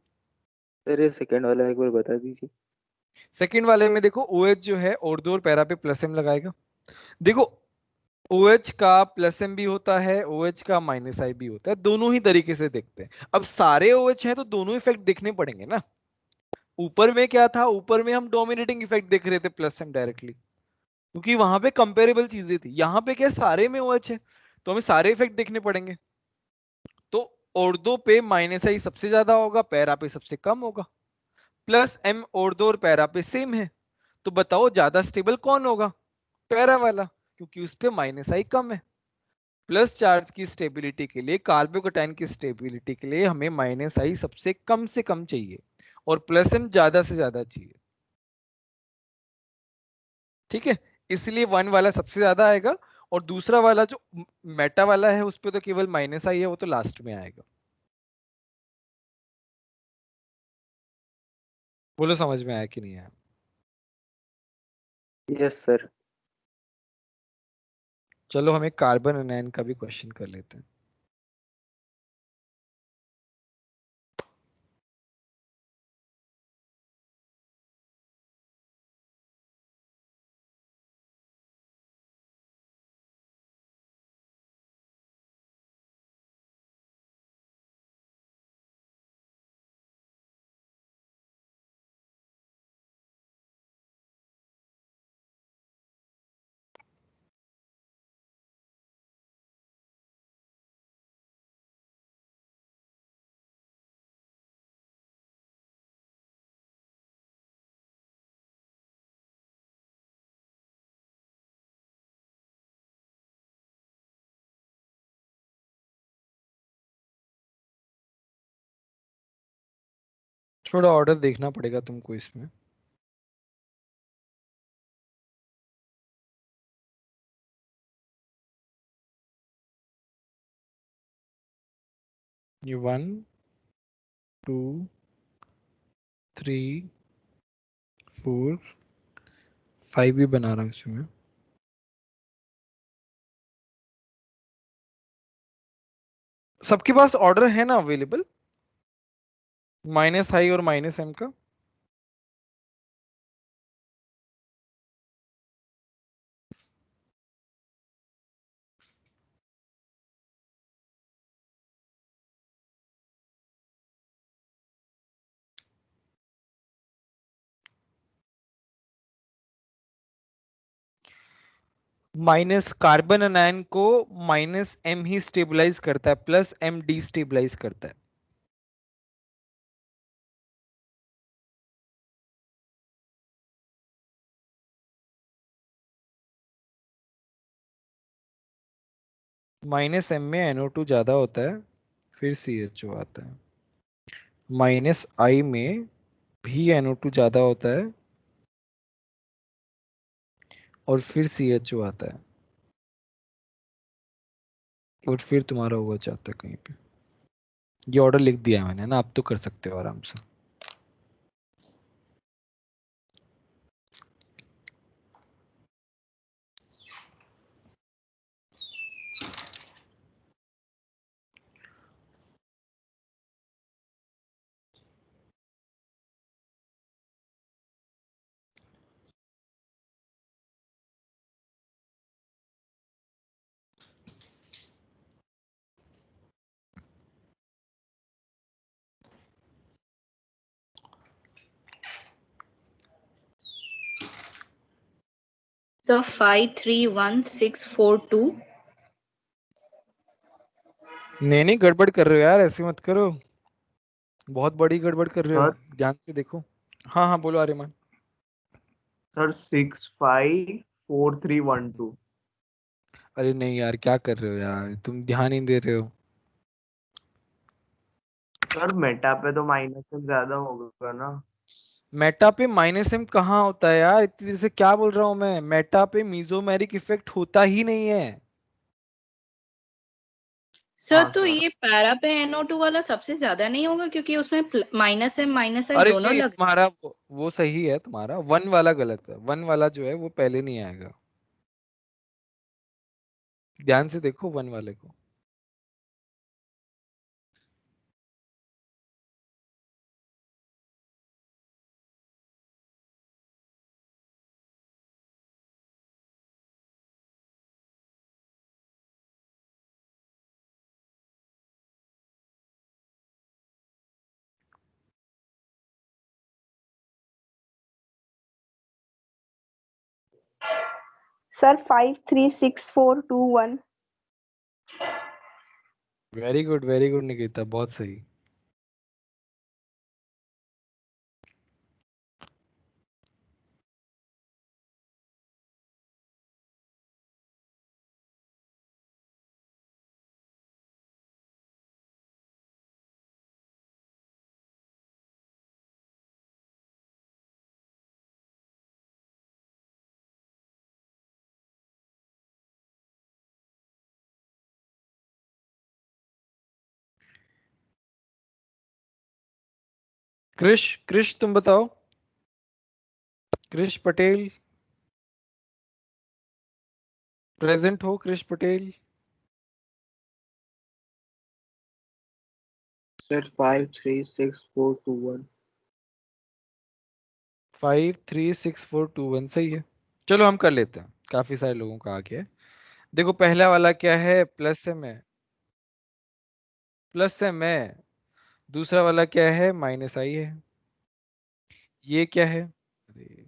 सर ये सेकंड वाला एक बार बता दीजिए। सेकंड वाले में देखो OH जो है और और पैरा पे प्लस M लगाएगा। देखो OH का प्लस M भी होता है, OH का माइनस आई भी होता है, दोनों ही तरीके से देखते हैं। अब सारे OH हैं तो दोनों इफेक्ट देखने पड़ेंगे ना। ऊपर में क्या था? ऊपर में हम डोमिनेटिंग इफेक्ट देख रहे थे प्लस M डायरेक्टली, क्योंकि वहां पे कंपेरेबल चीजें थी। यहाँ पे क्या सारे में OH है तो हमें सारे इफेक्ट देखने पड़ेंगे। तो ऑर्थो पे माइनस आई सबसे ज्यादा होगा, पैरा पे सबसे कम होगा। प्लस M ऑर्थो और पैरा पे सेम है, तो बताओ ज्यादा स्टेबल कौन होगा? पैरा वाला, क्योंकि उस पे माइनस आई कम है। प्लस चार्ज की स्टेबिलिटी के लिए, कार्बोकैटायन की स्टेबिलिटी के लिए हमें माइनस आई सबसे कम से कम चाहिए और प्लस M ज्यादा से ज्यादा चाहिए, ठीक है। इसलिए 1 वाला सबसे ज्यादा आएगा और दूसरा वाला जो मेटा वाला है उस पे तो केवल माइनस आई है, वो तो लास्ट में आएगा। बोलो समझ में आया कि नहीं आया? Yes sir. चलो हम एक कार्बन एनायन का भी क्वेश्चन कर लेते हैं। थोड़ा ऑर्डर देखना पड़ेगा तुमको इसमें। ये 1 2 3 4 5 भी बना रहा हूँ इसमें। सबके पास ऑर्डर है ना अवेलेबल, माइनस आई और माइनस एम का? माइनस कार्बन अनायन को माइनस एम ही स्टेबलाइज करता है, प्लस एम डी स्टेबलाइज करता है। माइनस एम में NO2 ज्यादा होता है, फिर CHO आता है। माइनस आई में भी NO2 ज्यादा होता है और फिर CHO आता है, और फिर तुम्हारा हुआ जाता है कहीं पे। ये ऑर्डर लिख दिया है मैंने ना, आप तो कर सकते हो आराम से। The 531642. नहीं गड़बड़ कर रहे हो यार, ऐसे मत करो, बहुत बड़ी गड़बड़ कर रहे हो, सर ध्यान से देखो। हाँ हाँ बोलो आर्यमान। सर 654312। अरे नहीं यार, क्या कर रहे हो यार, तुम ध्यान ही नहीं दे रहे हो। सर मेटा पे तो माइनस से ज्यादा होगा ना? मेटा पे माइनस एम कहाँ होता है यार, इतनी देर से क्या बोल रहा हूँ मैं, मेटा पे मीजोमेरिक इफेक्ट होता ही नहीं है। सर हाँ तो सर। ये पैरा पे NO2 वाला सबसे ज्यादा नहीं होगा, क्योंकि उसमें माइनस एम माइनस आई अरे दोनों नहीं, लग। तुम्हारा वो सही है, तुम्हारा 1 वाला गलत है, 1 वाला जो है वो पहले नहीं आएगा, ध्यान से देखो 1 वाले को। सर 536421। वेरी गुड निकिता, बहुत सही। कृष तुम बताओ, कृष पटेल प्रेजेंट हो? कृष पटेल। सर 536421। 536421 सही है। चलो हम कर लेते हैं, काफी सारे लोगों का आ गया है। देखो पहला वाला क्या है, प्लस एम है, प्लस एम है। दूसरा वाला क्या है, माइनस आई है। ये क्या है, अरे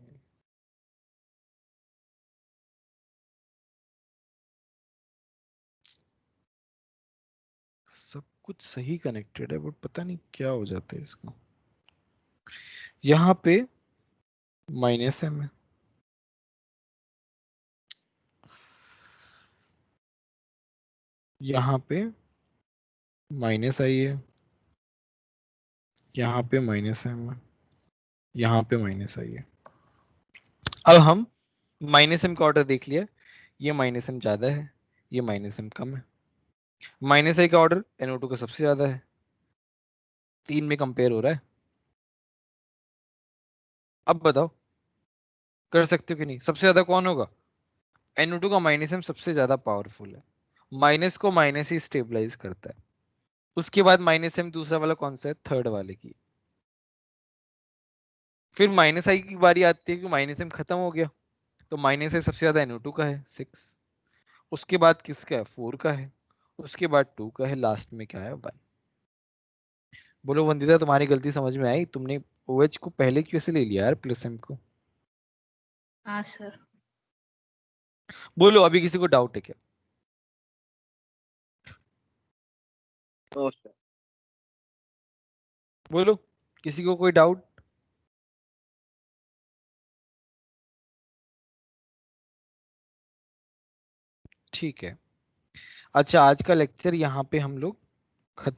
सब कुछ सही कनेक्टेड है, बट पता नहीं क्या हो जाता है इसको। यहाँ पे माइनस एम है, यहाँ पे माइनस आई है, यहाँ पे माइनस एम है, यहाँ पे माइनस आई है। अब हम माइनस एम का ऑर्डर देख लिया, ये माइनस एम ज्यादा है, ये माइनस एम कम है। माइनस आई का ऑर्डर NO2 का सबसे ज्यादा है, 3 में कंपेयर हो रहा है। अब बताओ कर सकते हो कि नहीं? सबसे ज्यादा कौन होगा? NO2 का माइनस एम सबसे ज्यादा पावरफुल है, माइनस को माइनस ही स्टेबलाइज करता है। उसके बाद माइनस एम दूसरा वाला कौन सा है? थर्ड वाले की। फिर माइनस आई की बारी आती है कि माइनस एम खत्म हो गया, तो माइनस आई सबसे ज्यादा NO2 का है 6, उसके बाद किसका है? 4 का है, उसके बाद 2 का है, लास्ट में क्या है? 1। बोलो वंदिता, तुम्हारी गलती समझ में आई? तुमने OH को पहले क्यों से ले लिया यार प्लस एम को? हाँ सर। बोलो अभी किसी को डाउट है क्या? No sir. बोलो किसी को कोई डाउट? ठीक है। अच्छा, आज का लेक्चर यहाँ पे हम लोग